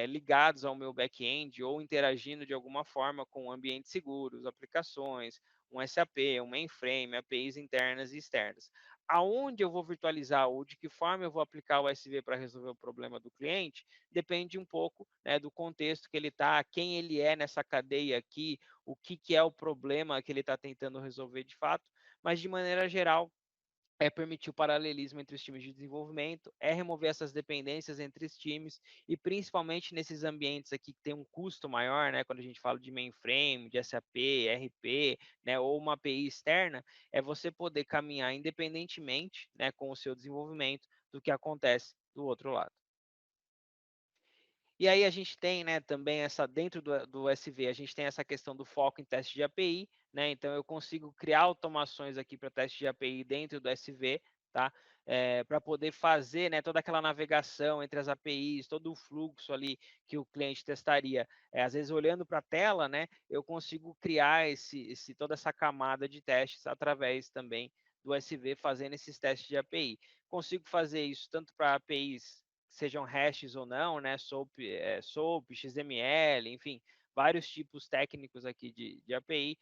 ligados ao meu back-end ou interagindo de alguma forma com ambientes seguros, aplicações, um SAP, um mainframe, APIs internas e externas. Aonde eu vou virtualizar ou de que forma eu vou aplicar o SV para resolver o problema do cliente, depende um pouco, né, do contexto que ele está, quem ele é nessa cadeia aqui, o que é o problema que ele está tentando resolver de fato, mas de maneira geral, permitir o paralelismo entre os times de desenvolvimento, remover essas dependências entre os times e principalmente nesses ambientes aqui que tem um custo maior, né, quando a gente fala de mainframe, de SAP, RP, né, ou uma API externa, é você poder caminhar independentemente, né, com o seu desenvolvimento do que acontece do outro lado. E aí a gente tem, né, também dentro do SV, a gente tem essa questão do foco em teste de API, né? Então eu consigo criar automações aqui para teste de API dentro do SV, tá? Para poder fazer, né, toda aquela navegação entre as APIs, todo o fluxo ali que o cliente testaria. Às vezes olhando para a tela, né, eu consigo criar toda essa camada de testes através também do SV, fazendo esses testes de API. Consigo fazer isso tanto para APIs sejam hashes ou não, né? SOAP, XML, enfim, vários tipos técnicos aqui de API,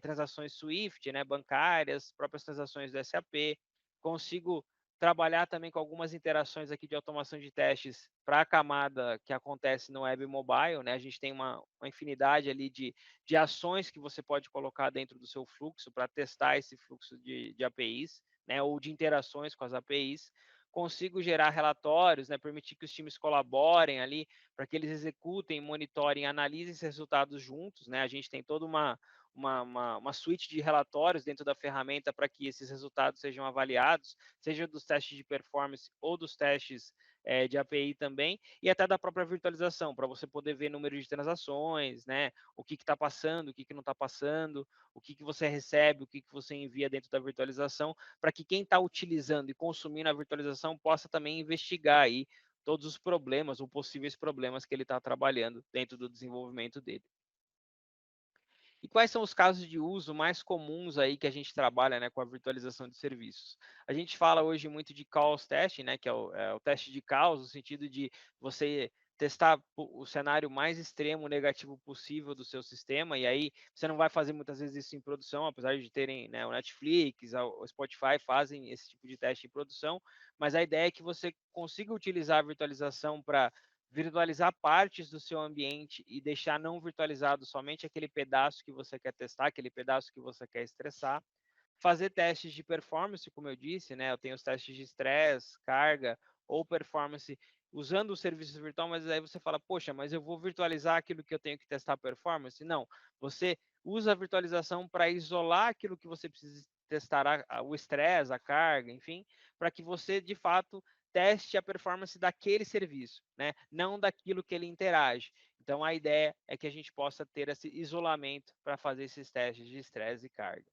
transações Swift, né? Bancárias, próprias transações do SAP. Consigo trabalhar também com algumas interações aqui de automação de testes para a camada que acontece no web mobile, né? A gente tem uma infinidade ali de ações que você pode colocar dentro do seu fluxo para testar esse fluxo de APIs, né? Ou de interações com as APIs. consigo gerar relatórios, né, permitir que os times colaborem ali, para que eles executem, monitorem, analisem esses resultados juntos, né? A gente tem toda uma suite de relatórios dentro da ferramenta para que esses resultados sejam avaliados, seja dos testes de performance ou dos testes de API também, e até da própria virtualização, para você poder ver número de transações, né, o que está passando, o que não está passando, o que você recebe, o que você envia dentro da virtualização, para que quem está utilizando e consumindo a virtualização possa também investigar aí todos os problemas ou possíveis problemas que ele está trabalhando dentro do desenvolvimento dele. E quais são os casos de uso mais comuns aí que a gente trabalha, né, com a virtualização de serviços? A gente fala hoje muito de chaos testing, né, que é o teste de caos, no sentido de você testar o cenário mais extremo negativo possível do seu sistema, e aí você não vai fazer muitas vezes isso em produção, apesar de terem, né, o Netflix, o Spotify fazem esse tipo de teste em produção, mas a ideia é que você consiga utilizar a virtualização para virtualizar partes do seu ambiente e deixar não virtualizado somente aquele pedaço que você quer testar, aquele pedaço que você quer estressar. Fazer testes de performance, como eu disse, né? Eu tenho os testes de estresse, carga ou performance usando o serviço virtual, mas aí você fala, poxa, mas eu vou virtualizar aquilo que eu tenho que testar performance? Não, você usa a virtualização para isolar aquilo que você precisa testar, o estresse, a carga, enfim, para que você, de fato, teste a performance daquele serviço, né? Não daquilo que ele interage. Então, a ideia é que a gente possa ter esse isolamento para fazer esses testes de estresse e carga.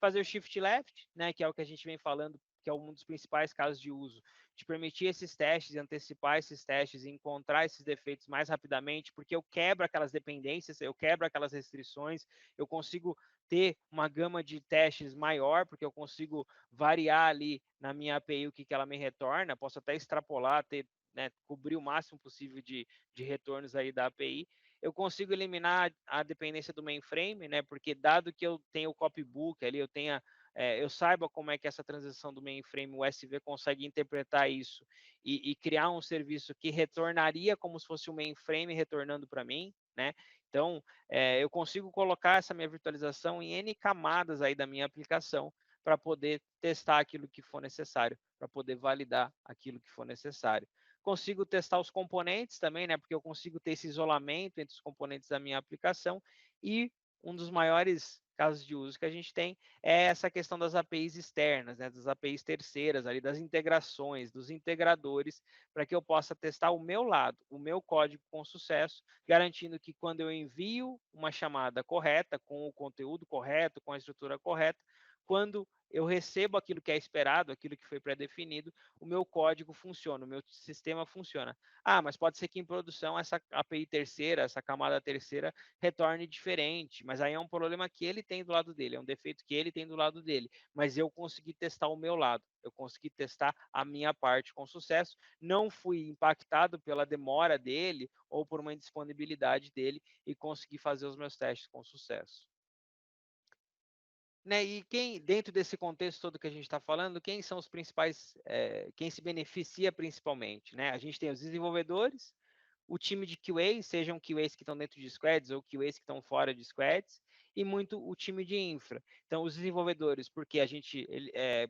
Fazer o shift left, né, que é o que a gente vem falando, que é um dos principais casos de uso, de permitir esses testes, antecipar esses testes e encontrar esses defeitos mais rapidamente, porque eu quebro aquelas dependências, eu quebro aquelas restrições, eu consigo ter uma gama de testes maior, porque eu consigo variar ali na minha API o que ela me retorna, posso até extrapolar, ter, né, cobrir o máximo possível de retornos aí da API. Eu consigo eliminar a dependência do mainframe, né, porque dado que eu tenho o copybook ali, eu saiba como é que essa transição do mainframe, o SV consegue interpretar isso e criar um serviço que retornaria como se fosse o mainframe retornando para mim, né? Então, eu consigo colocar essa minha virtualização em N camadas aí da minha aplicação para poder testar aquilo que for necessário, para poder validar aquilo que for necessário. Consigo testar os componentes também, né? Porque eu consigo ter esse isolamento entre os componentes da minha aplicação e um dos maiores casos de uso que a gente tem é essa questão das APIs externas, né, das APIs terceiras, ali, das integrações, dos integradores, para que eu possa testar o meu lado, o meu código com sucesso, garantindo que quando eu envio uma chamada correta, com o conteúdo correto, com a estrutura correta, quando eu recebo aquilo que é esperado, aquilo que foi pré-definido, o meu código funciona, o meu sistema funciona. Ah, mas pode ser que em produção essa API terceira, essa camada terceira, retorne diferente, mas aí é um problema que ele tem do lado dele, é um defeito que ele tem do lado dele, mas eu consegui testar o meu lado, eu consegui testar a minha parte com sucesso, não fui impactado pela demora dele ou por uma indisponibilidade dele e consegui fazer os meus testes com sucesso. Né, e quem, dentro desse contexto todo que a gente está falando, quem são os principais, quem se beneficia principalmente, né? A gente tem os desenvolvedores, o time de QA, sejam QAs que estão dentro de squads ou QAs que estão fora de squads, e muito o time de infra. Então, os desenvolvedores, porque a gente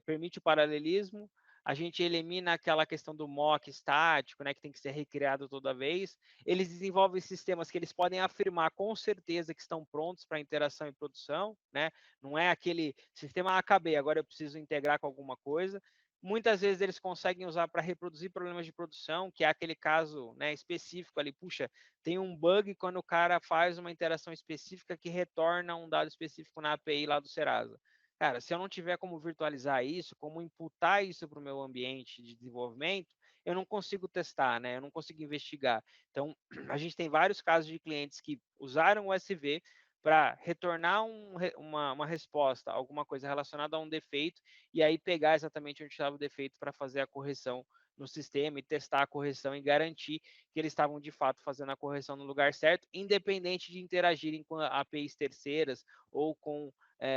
permite o paralelismo, a gente elimina aquela questão do mock estático, né, que tem que ser recriado toda vez. Eles desenvolvem sistemas que eles podem afirmar com certeza que estão prontos para interação e produção, né? Não é aquele sistema acabei, agora eu preciso integrar com alguma coisa. Muitas vezes eles conseguem usar para reproduzir problemas de produção, que é aquele caso, né, específico ali. Puxa, tem um bug quando o cara faz uma interação específica que retorna um dado específico na API lá do Serasa. Cara, se eu não tiver como virtualizar isso, como imputar isso para o meu ambiente de desenvolvimento, eu não consigo testar, né? Eu não consigo investigar. Então, a gente tem vários casos de clientes que usaram o SV para retornar uma resposta, alguma coisa relacionada a um defeito, e aí pegar exatamente onde estava o defeito para fazer a correção no sistema e testar a correção e garantir que eles estavam de fato fazendo a correção no lugar certo, independente de interagirem com APIs terceiras ou com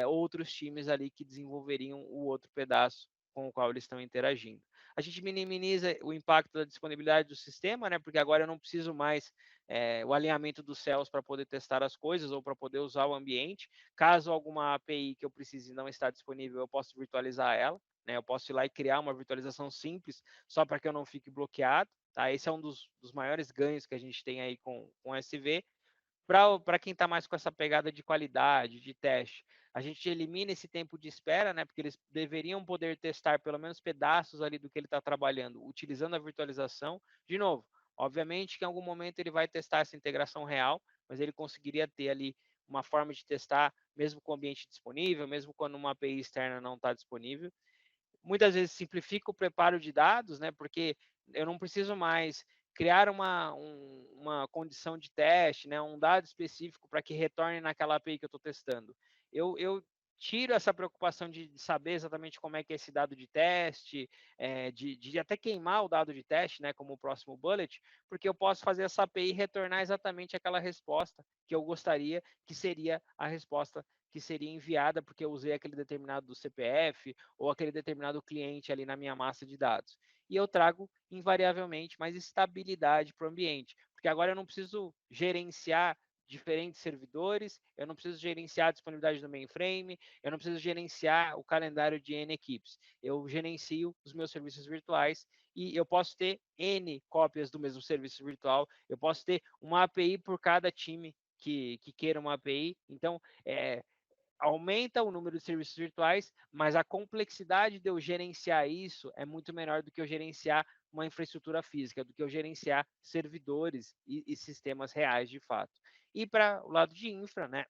outros times ali que desenvolveriam o outro pedaço com o qual eles estão interagindo. A gente minimiza o impacto da disponibilidade do sistema, né? Porque agora eu não preciso mais o alinhamento dos céus para poder testar as coisas ou para poder usar o ambiente. Caso alguma API que eu precise não está disponível, eu posso virtualizar ela, né? Eu posso ir lá e criar uma virtualização simples, só para que eu não fique bloqueado, tá? Esse é um dos maiores ganhos que a gente tem aí com SV. Para quem está mais com essa pegada de qualidade, de teste, a gente elimina esse tempo de espera, né? Porque eles deveriam poder testar pelo menos pedaços ali do que ele está trabalhando, utilizando a virtualização. De novo, obviamente que em algum momento ele vai testar essa integração real, mas ele conseguiria ter ali uma forma de testar, mesmo com o ambiente disponível, mesmo quando uma API externa não está disponível. Muitas vezes simplifica o preparo de dados, né? Porque eu não preciso mais criar uma condição de teste, né? Um dado específico para que retorne naquela API que eu estou testando. Eu tiro essa preocupação de saber exatamente como é que é esse dado de teste, de até queimar o dado de teste, né? Como o próximo bullet, porque eu posso fazer essa API retornar exatamente aquela resposta que eu gostaria que seria a resposta que seria enviada porque eu usei aquele determinado CPF ou aquele determinado cliente ali na minha massa de dados. E eu trago, invariavelmente, mais estabilidade para o ambiente, porque agora eu não preciso gerenciar diferentes servidores, eu não preciso gerenciar a disponibilidade do mainframe, eu não preciso gerenciar o calendário de N equipes. Eu gerencio os meus serviços virtuais e eu posso ter N cópias do mesmo serviço virtual, eu posso ter uma API por cada time que queira uma API. Então, aumenta o número de serviços virtuais, mas a complexidade de eu gerenciar isso é muito menor do que eu gerenciar uma infraestrutura física, do que eu gerenciar servidores e sistemas reais de fato. E para o lado de infra, né?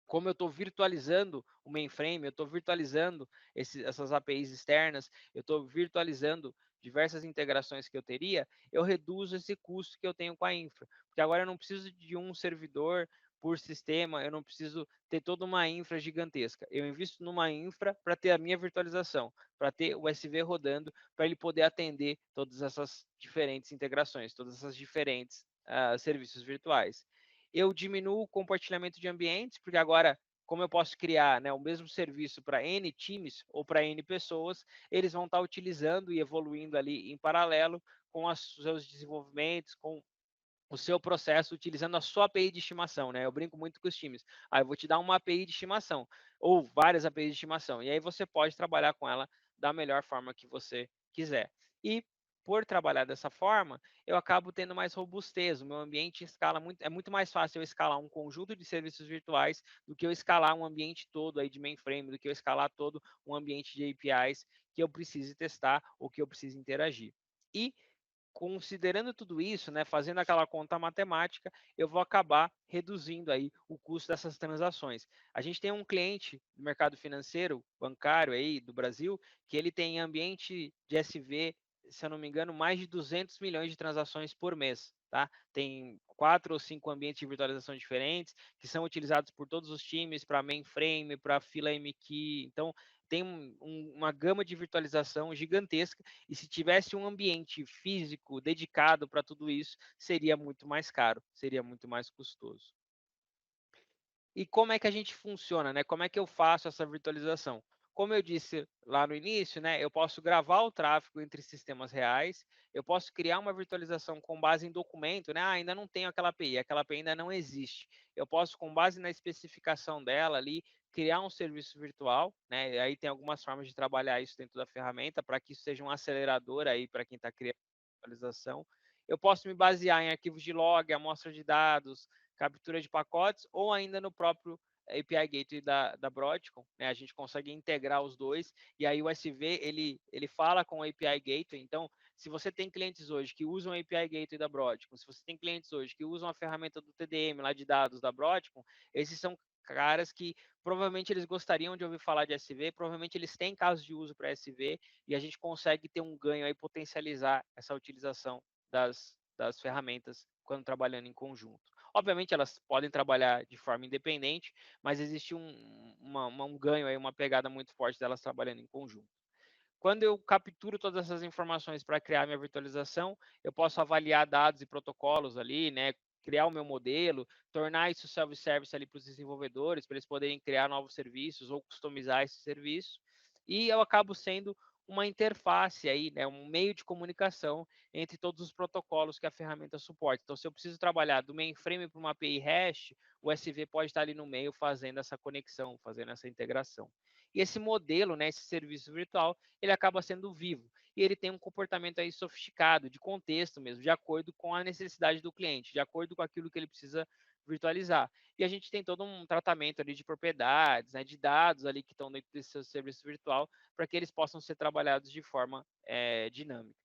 Como eu estou virtualizando o mainframe, eu estou virtualizando essas APIs externas, eu estou virtualizando diversas integrações que eu teria, eu reduzo esse custo que eu tenho com a infra. Porque agora eu não preciso de um servidor por sistema, eu não preciso ter toda uma infra gigantesca. Eu invisto numa infra para ter a minha virtualização, para ter o SV rodando, para ele poder atender todas essas diferentes integrações, todas essas diferentes serviços virtuais. Eu diminuo o compartilhamento de ambientes, porque agora, como eu posso criar, né, o mesmo serviço para N times ou para N pessoas, eles vão estar utilizando e evoluindo ali em paralelo com os seus desenvolvimentos, com o seu processo, utilizando a sua API de estimação, né? Eu brinco muito com os times. Eu vou te dar uma API de estimação, ou várias APIs de estimação, e aí você pode trabalhar com ela da melhor forma que você quiser. E por trabalhar dessa forma, eu acabo tendo mais robustez. O meu ambiente escala muito, é muito mais fácil eu escalar um conjunto de serviços virtuais do que eu escalar um ambiente todo aí de mainframe, do que eu escalar todo um ambiente de APIs que eu precise testar ou que eu precise interagir. E considerando tudo isso, né, fazendo aquela conta matemática, eu vou acabar reduzindo aí o custo dessas transações. A gente tem um cliente do mercado financeiro, bancário aí do Brasil, que ele tem ambiente de SV, se eu não me engano, mais de 200 milhões de transações por mês, tá? Tem 4 ou 5 ambientes de virtualização diferentes, que são utilizados por todos os times, para mainframe, para fila MQ, então tem uma gama de virtualização gigantesca, e se tivesse um ambiente físico dedicado para tudo isso, seria muito mais caro, seria muito mais custoso. E como é que a gente funciona, né? Como é que eu faço essa virtualização? Como eu disse lá no início, né, eu posso gravar o tráfego entre sistemas reais, eu posso criar uma virtualização com base em documento, né? Ainda não tenho aquela API ainda não existe. Eu posso, com base na especificação dela ali, criar um serviço virtual, né? E aí tem algumas formas de trabalhar isso dentro da ferramenta para que isso seja um acelerador aí para quem está criando virtualização. Eu posso me basear em arquivos de log, amostra de dados, captura de pacotes, ou ainda no próprio API Gateway da Broadcom, né? A gente consegue integrar os dois, e aí o SV, ele fala com o API Gateway. Então, se você tem clientes hoje que usam o API Gateway da Broadcom, se você tem clientes hoje que usam a ferramenta do TDM lá de dados da Broadcom, esses são caras que provavelmente eles gostariam de ouvir falar de SV, provavelmente eles têm casos de uso para SV, e a gente consegue ter um ganho aí, potencializar essa utilização das ferramentas quando trabalhando em conjunto. Obviamente, elas podem trabalhar de forma independente, mas existe um ganho aí, uma pegada muito forte delas trabalhando em conjunto. Quando eu capturo todas essas informações para criar minha virtualização, eu posso avaliar dados e protocolos ali, né? Criar o meu modelo, tornar isso self-service ali para os desenvolvedores, para eles poderem criar novos serviços ou customizar esse serviço. E eu acabo sendo uma interface aí, né, um meio de comunicação entre todos os protocolos que a ferramenta suporta. Então, se eu preciso trabalhar do mainframe para uma API REST, o SV pode estar ali no meio fazendo essa conexão, fazendo essa integração. E esse modelo, né, esse serviço virtual, ele acaba sendo vivo. E ele tem um comportamento aí sofisticado, de contexto mesmo, de acordo com a necessidade do cliente, de acordo com aquilo que ele precisa virtualizar. E a gente tem todo um tratamento ali de propriedades, né, de dados ali que estão dentro desse seu serviço virtual, para que eles possam ser trabalhados de forma dinâmica.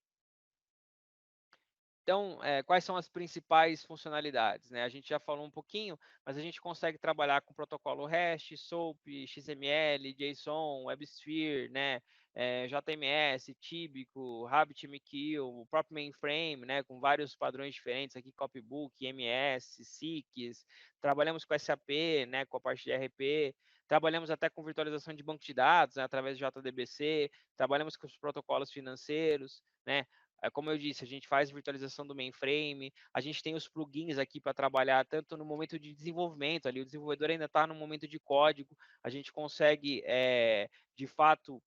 Então, quais são as principais funcionalidades, né? A gente já falou um pouquinho, mas a gente consegue trabalhar com protocolo REST, SOAP, XML, JSON, WebSphere, né? JMS, Tíbico, RabbitMQ, o próprio mainframe, né? Com vários padrões diferentes aqui, Copybook, MS, SICs. Trabalhamos com SAP, né? Com a parte de ERP. Trabalhamos até com virtualização de banco de dados, né? Através de JDBC. Trabalhamos com os protocolos financeiros, né? Como eu disse, a gente faz virtualização do mainframe, a gente tem os plugins aqui para trabalhar tanto no momento de desenvolvimento, ali o desenvolvedor ainda está no momento de código, a gente consegue, de fato,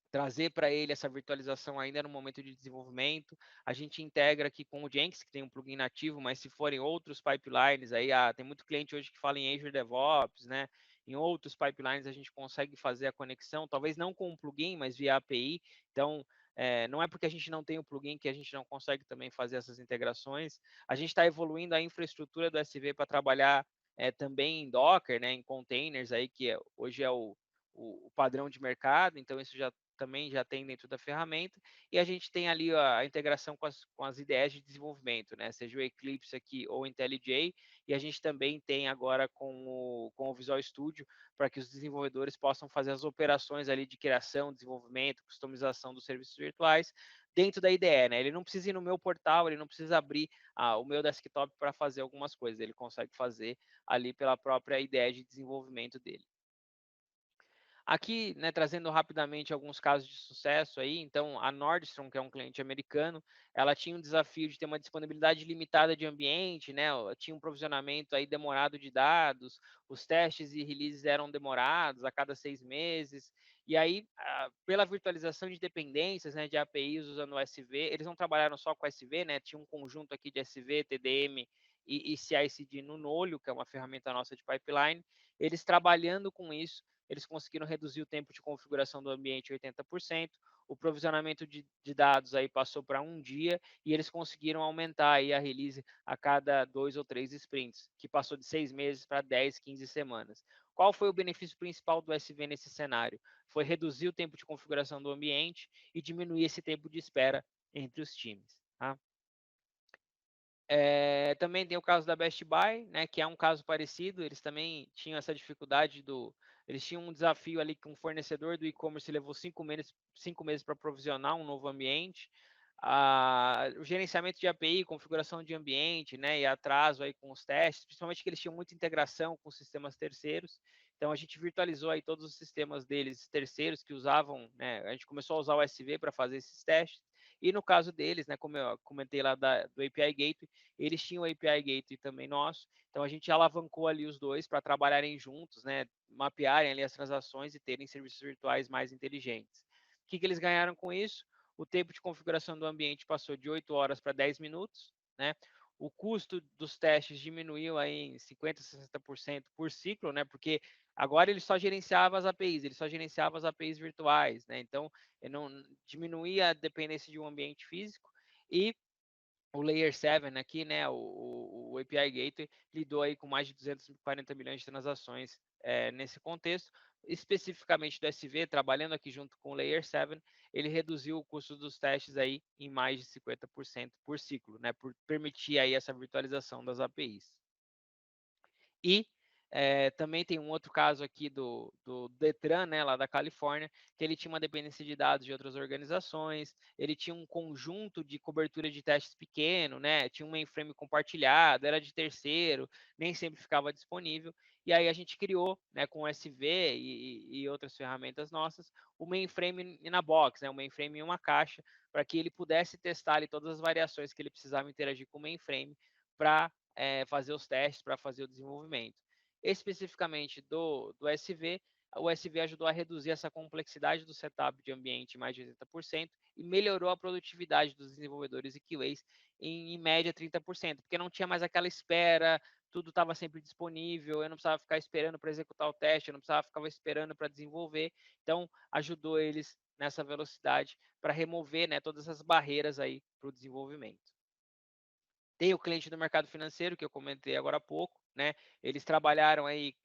trazer para ele essa virtualização ainda no momento de desenvolvimento. A gente integra aqui com o Jenkins, que tem um plugin nativo, mas se forem outros pipelines, aí tem muito cliente hoje que fala em Azure DevOps, né? Em outros pipelines a gente consegue fazer a conexão, talvez não com um plugin, mas via API. Então, não é porque a gente não tem o plugin que a gente não consegue também fazer essas integrações. A gente está evoluindo a infraestrutura do SV para trabalhar também em Docker, né, em containers, aí, que hoje é o padrão de mercado, então isso também já tem dentro da ferramenta, e a gente tem ali a integração com as IDEs de desenvolvimento, né? Seja o Eclipse aqui ou o IntelliJ, e a gente também tem agora com o Visual Studio, para que os desenvolvedores possam fazer as operações ali de criação, desenvolvimento, customização dos serviços virtuais dentro da IDE, né? Ele não precisa ir no meu portal, ele não precisa abrir o meu desktop para fazer algumas coisas, ele consegue fazer ali pela própria IDE de desenvolvimento dele. Aqui, né, trazendo rapidamente alguns casos de sucesso aí, então a Nordstrom, que é um cliente americano, ela tinha um desafio de ter uma disponibilidade limitada de ambiente, né, tinha um provisionamento aí demorado de dados, os testes e releases eram demorados a cada 6 meses, e aí, pela virtualização de dependências, né, de APIs usando o SV, eles não trabalharam só com o SV, né, tinha um conjunto aqui de SV, TDM e CI/CD no Nolio, que é uma ferramenta nossa de pipeline, eles trabalhando com isso, eles conseguiram reduzir o tempo de configuração do ambiente 80%, o provisionamento de dados aí passou para 1 dia, e eles conseguiram aumentar aí a release a cada 2 ou 3 sprints, que passou de 6 meses para 10, 15 semanas. Qual foi o benefício principal do SV nesse cenário? Foi reduzir o tempo de configuração do ambiente e diminuir esse tempo de espera entre os times. Tá? Também tem o caso da Best Buy, né, que é um caso parecido, eles também tinham essa dificuldade eles tinham um desafio ali que um fornecedor do e-commerce levou 5 meses para provisionar um novo ambiente, o gerenciamento de API, configuração de ambiente, né, e atraso aí com os testes, principalmente que eles tinham muita integração com sistemas terceiros, então a gente virtualizou aí todos os sistemas deles terceiros que usavam, né, a gente começou a usar o SV para fazer esses testes, e no caso deles, né, como eu comentei lá do API Gateway, eles tinham o API Gateway também nosso, então a gente alavancou ali os dois para trabalharem juntos, né, mapearem ali as transações e terem serviços virtuais mais inteligentes. O que eles ganharam com isso? O tempo de configuração do ambiente passou de 8 horas para 10 minutos, né? O custo dos testes diminuiu aí em 50%, 60% por ciclo, né? Porque agora ele só gerenciava as APIs, ele só gerenciava as APIs virtuais, né? Então, ele não diminuía a dependência de um ambiente físico, e o Layer 7 aqui, né, o API Gateway, lidou aí com mais de 240 milhões de transações nesse contexto, especificamente do SV, trabalhando aqui junto com o Layer 7, ele reduziu o custo dos testes aí em mais de 50% por ciclo, né, por permitir aí essa virtualização das APIs. E também tem um outro caso aqui do Detran, né, lá da Califórnia, que ele tinha uma dependência de dados de outras organizações, ele tinha um conjunto de cobertura de testes pequeno, né, tinha um mainframe compartilhado, era de terceiro, nem sempre ficava disponível, e aí a gente criou, né, com o SV e outras ferramentas nossas, o mainframe na box, né, o mainframe em uma caixa, para que ele pudesse testar ali todas as variações que ele precisava interagir com o mainframe para fazer os testes, para fazer o desenvolvimento. Especificamente do SV, o SV ajudou a reduzir essa complexidade do setup de ambiente em mais de 80% e melhorou a produtividade dos desenvolvedores e QAs em média 30%, porque não tinha mais aquela espera tudo estava sempre disponível, eu não precisava ficar esperando para executar o teste, eu não precisava ficar esperando para desenvolver. Então, ajudou eles nessa velocidade para remover, né, todas essas barreiras aí para o desenvolvimento. Tem o cliente do mercado financeiro, que eu comentei agora há pouco, né? Eles trabalharam aí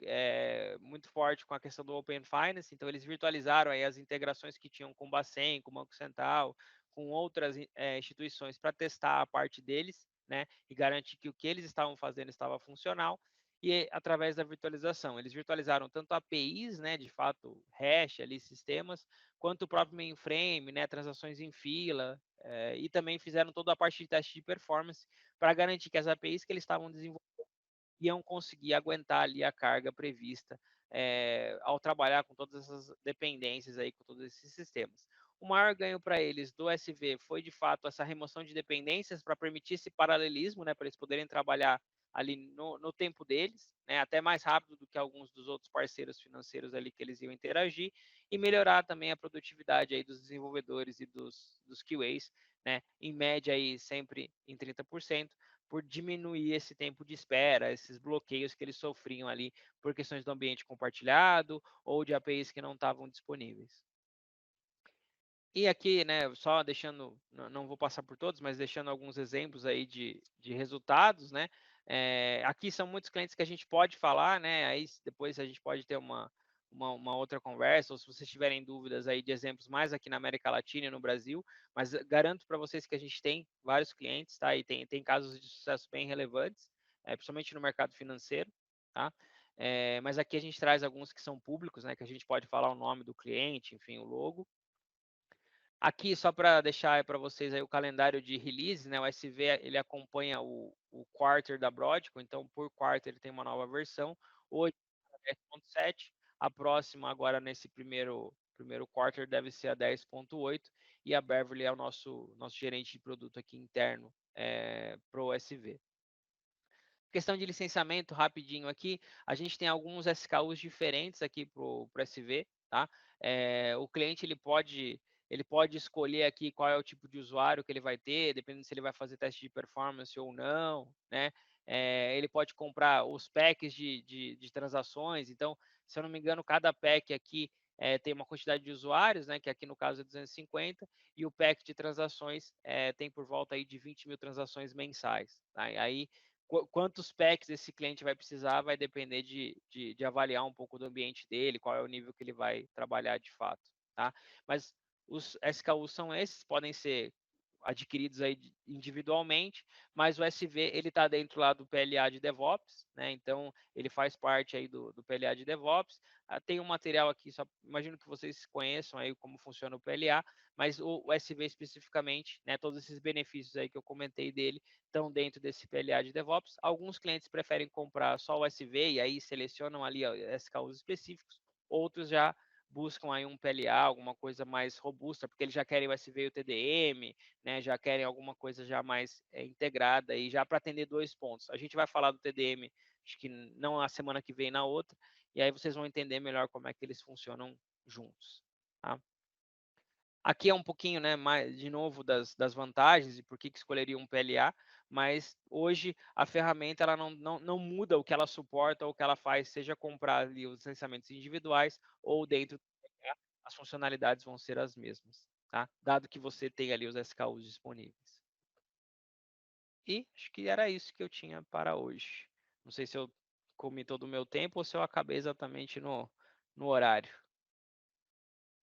muito forte com a questão do Open Finance, então eles virtualizaram aí as integrações que tinham com o Bacen, com o Banco Central, com outras instituições para testar a parte deles, né? E garantir que o que eles estavam fazendo estava funcional. E através da virtualização, eles virtualizaram tanto APIs, né, de fato, hash ali, sistemas, quanto o próprio mainframe, né, transações em fila, e também fizeram toda a parte de teste de performance para garantir que as APIs que eles estavam desenvolvendo iam conseguir aguentar ali a carga prevista ao trabalhar com todas essas dependências aí, com todos esses sistemas. O maior ganho para eles do SV foi, de fato, essa remoção de dependências para permitir esse paralelismo, né, para eles poderem trabalhar ali no tempo deles, né, até mais rápido do que alguns dos outros parceiros financeiros ali que eles iam interagir, e melhorar também a produtividade aí dos desenvolvedores e dos QAs, né, em média aí sempre em 30%, por diminuir esse tempo de espera, esses bloqueios que eles sofriam ali por questões do ambiente compartilhado ou de APIs que não estavam disponíveis. E aqui, né, só deixando, não vou passar por todos, mas deixando alguns exemplos aí de resultados, né? Aqui são muitos clientes que a gente pode falar, né? Aí depois a gente pode ter uma outra conversa, ou se vocês tiverem dúvidas aí de exemplos mais aqui na América Latina e no Brasil, mas garanto para vocês que a gente tem vários clientes, tá? E tem casos de sucesso bem relevantes, principalmente no mercado financeiro, tá? Mas aqui a gente traz alguns que são públicos, né? Que a gente pode falar o nome do cliente, enfim, o logo. Aqui, só para deixar para vocês aí o calendário de release, né? O SV ele acompanha o quarter da Broadcom, então por quarter ele tem uma nova versão. Hoje é 10.7, a próxima agora nesse primeiro quarter deve ser a 10.8 e a Beverly é o nosso gerente de produto aqui interno para o SV. Questão de licenciamento, rapidinho aqui, a gente tem alguns SKUs diferentes aqui para o SV, tá? O cliente ele pode escolher aqui qual é o tipo de usuário que ele vai ter, dependendo se ele vai fazer teste de performance ou não, né? Ele pode comprar os packs de transações, então, se eu não me engano, cada pack aqui tem uma quantidade de usuários, né? Que aqui no caso é 250, e o pack de transações tem por volta aí de 20 mil transações mensais, tá? E aí quantos packs esse cliente vai precisar vai depender de avaliar um pouco do ambiente dele, qual é o nível que ele vai trabalhar de fato, tá? Mas os SKUs são esses, podem ser adquiridos aí individualmente, mas o SV ele está dentro lá do PLA de DevOps, né? Então ele faz parte aí do PLA de DevOps. Tem um material aqui, só imagino que vocês conheçam aí como funciona o PLA, mas o SV especificamente, né? Todos esses benefícios aí que eu comentei dele estão dentro desse PLA de DevOps. Alguns clientes preferem comprar só o SV e aí selecionam ali SKUs específicos. Outros já buscam aí um PLA, alguma coisa mais robusta, porque eles já querem o SV e o TDM, né? Já querem alguma coisa já mais integrada e já para atender 2 pontos. A gente vai falar do TDM, acho que não a semana que vem, na outra, e aí vocês vão entender melhor como é que eles funcionam juntos, tá? Aqui é um pouquinho, né, mais, de novo, das vantagens e por que escolheria um PLA, mas hoje a ferramenta ela não muda o que ela suporta ou o que ela faz, seja comprar ali os licenciamentos individuais ou dentro do PLA, as funcionalidades vão ser as mesmas, tá? Dado que você tem ali os SKUs disponíveis. E acho que era isso que eu tinha para hoje. Não sei se eu comi todo o meu tempo ou se eu acabei exatamente no horário.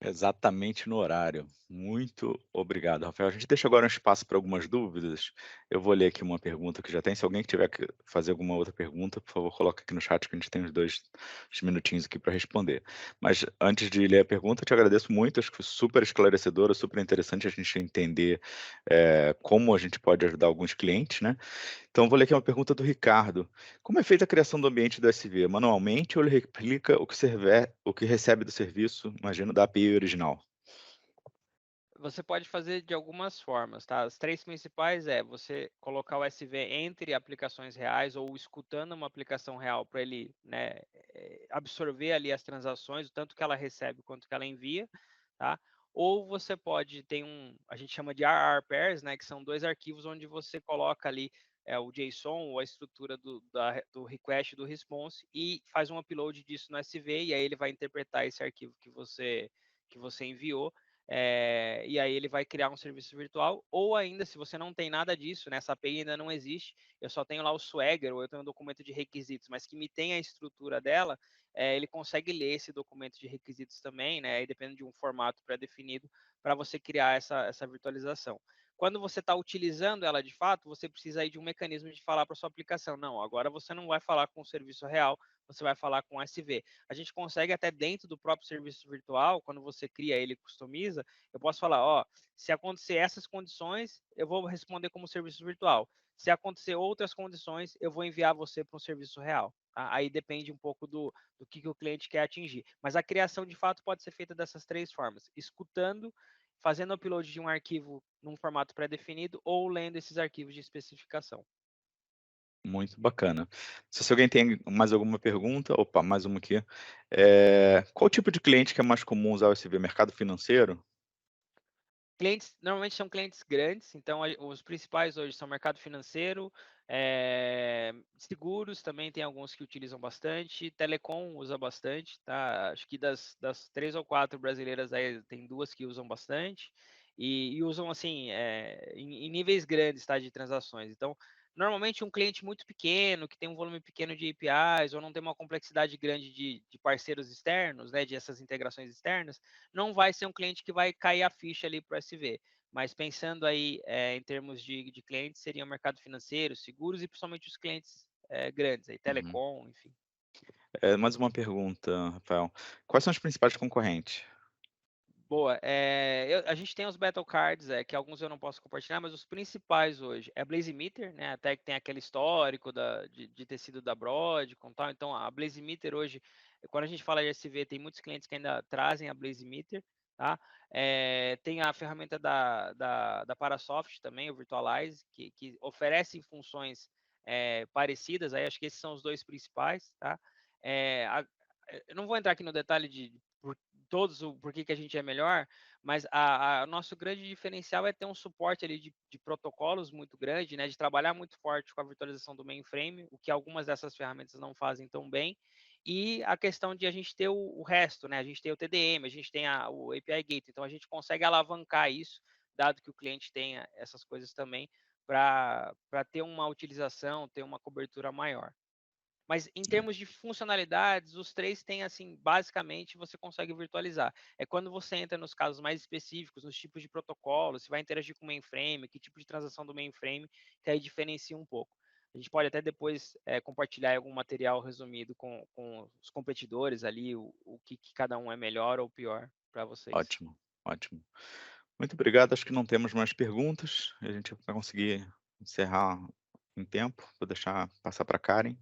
Exatamente no horário. Muito obrigado, Rafael. A gente deixa agora um espaço para algumas dúvidas. Eu vou ler aqui uma pergunta que já tem. Se alguém tiver que fazer alguma outra pergunta, por favor, coloque aqui no chat que a gente tem uns minutinhos aqui para responder. Mas antes de ler a pergunta, eu te agradeço muito. Acho que foi super esclarecedora, super interessante a gente entender como a gente pode ajudar alguns clientes, né? Então, vou ler aqui uma pergunta do Ricardo. Como é feita a criação do ambiente do SV? Manualmente ou ele replica o que recebe do serviço, imagino, da API original? Você pode fazer de algumas formas, tá? As 3 principais é você colocar o SV entre aplicações reais ou escutando uma aplicação real para ele, né, absorver ali as transações, o tanto que ela recebe quanto que ela envia, tá? Ou você pode ter a gente chama de RR pairs, né, que são 2 arquivos onde você coloca ali o JSON ou a estrutura do request, do response, e faz um upload disso no SV, e aí ele vai interpretar esse arquivo que você enviou, e aí ele vai criar um serviço virtual, ou ainda, se você não tem nada disso, né, essa API ainda não existe, eu só tenho lá o Swagger, ou eu tenho um documento de requisitos, mas que me tem a estrutura dela, ele consegue ler esse documento de requisitos também, né, aí depende de um formato pré-definido, para você criar essa virtualização. Quando você está utilizando ela de fato, você precisa aí de um mecanismo de falar para sua aplicação. Não, agora você não vai falar com o serviço real, você vai falar com o SV. A gente consegue até dentro do próprio serviço virtual, quando você cria ele e customiza, eu posso falar, ó, se acontecer essas condições, eu vou responder como serviço virtual. Se acontecer outras condições, eu vou enviar você para um serviço real. Tá? Aí depende um pouco do que o cliente quer atingir. Mas a criação, de fato, pode ser feita dessas 3 formas: escutando, fazendo upload de um arquivo num formato pré-definido ou lendo esses arquivos de especificação. Muito bacana. Se alguém tem mais alguma pergunta, opa, mais uma aqui. Qual tipo de cliente que é mais comum usar o SV? Mercado financeiro? Clientes, normalmente são clientes grandes, então os principais hoje são mercado financeiro, seguros também tem alguns que utilizam bastante, telecom usa bastante, tá? Acho que das 3 ou 4 brasileiras aí tem 2 que usam bastante, e usam assim, em níveis grandes, tá, de transações. Então, normalmente um cliente muito pequeno, que tem um volume pequeno de APIs, ou não tem uma complexidade grande de parceiros externos, né, de essas integrações externas, não vai ser um cliente que vai cair a ficha ali para o SV. Mas pensando aí em termos de clientes, seria o mercado financeiro, seguros e principalmente os clientes grandes, aí, telecom, enfim. Mais uma pergunta, Rafael. Quais são os principais concorrentes? Boa. A gente tem os Battle Cards, que alguns eu não posso compartilhar, mas os principais hoje é a Blazemeter, né? Até que tem aquele histórico de ter sido da Broadcom e tal. Então, a Blazemeter hoje, quando a gente fala de SV, tem muitos clientes que ainda trazem a Blazemeter, tá? Tem a ferramenta da Parasoft também, o Virtualize, que oferecem funções parecidas. Aí acho que esses são os 2 principais, tá? Eu não vou entrar aqui no detalhe de todos o porquê que a gente é melhor, mas o nosso grande diferencial é ter um suporte ali de protocolos muito grande, né, de trabalhar muito forte com a virtualização do mainframe, o que algumas dessas ferramentas não fazem tão bem, e a questão de a gente ter o resto, né, a gente tem o TDM, a gente tem o API Gateway, então a gente consegue alavancar isso, dado que o cliente tenha essas coisas também, para ter uma utilização, ter uma cobertura maior. Mas em termos de funcionalidades, os 3 têm, assim, basicamente, você consegue virtualizar. É quando você entra nos casos mais específicos, nos tipos de protocolo, se vai interagir com o mainframe, que tipo de transação do mainframe, que aí diferencia um pouco. A gente pode até depois compartilhar algum material resumido com os competidores ali, o que cada um é melhor ou pior para vocês. Ótimo, ótimo. Muito obrigado. Acho que não temos mais perguntas. A gente vai conseguir encerrar em tempo. Vou deixar passar para a Karen.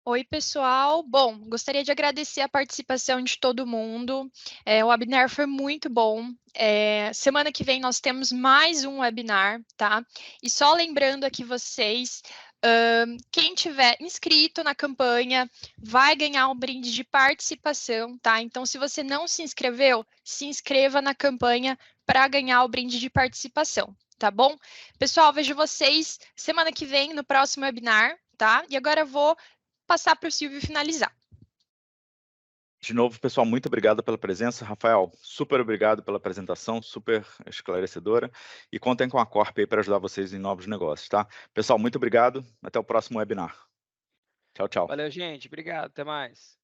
Oi, pessoal. Bom, gostaria de agradecer a participação de todo mundo. O webinar foi muito bom. Semana que vem nós temos mais um webinar, tá? E só lembrando aqui vocês, quem tiver inscrito na campanha vai ganhar um brinde de participação, tá? Então, se você não se inscreveu, se inscreva na campanha para ganhar o brinde de participação, tá bom? Pessoal, vejo vocês semana que vem no próximo webinar, tá? E agora eu vou passar para o Silvio finalizar. De novo, pessoal, muito obrigado pela presença. Rafael, super obrigado pela apresentação, super esclarecedora. E contem com a Corp aí para ajudar vocês em novos negócios, tá? Pessoal, muito obrigado. Até o próximo webinar. Tchau, tchau. Valeu, gente. Obrigado. Até mais.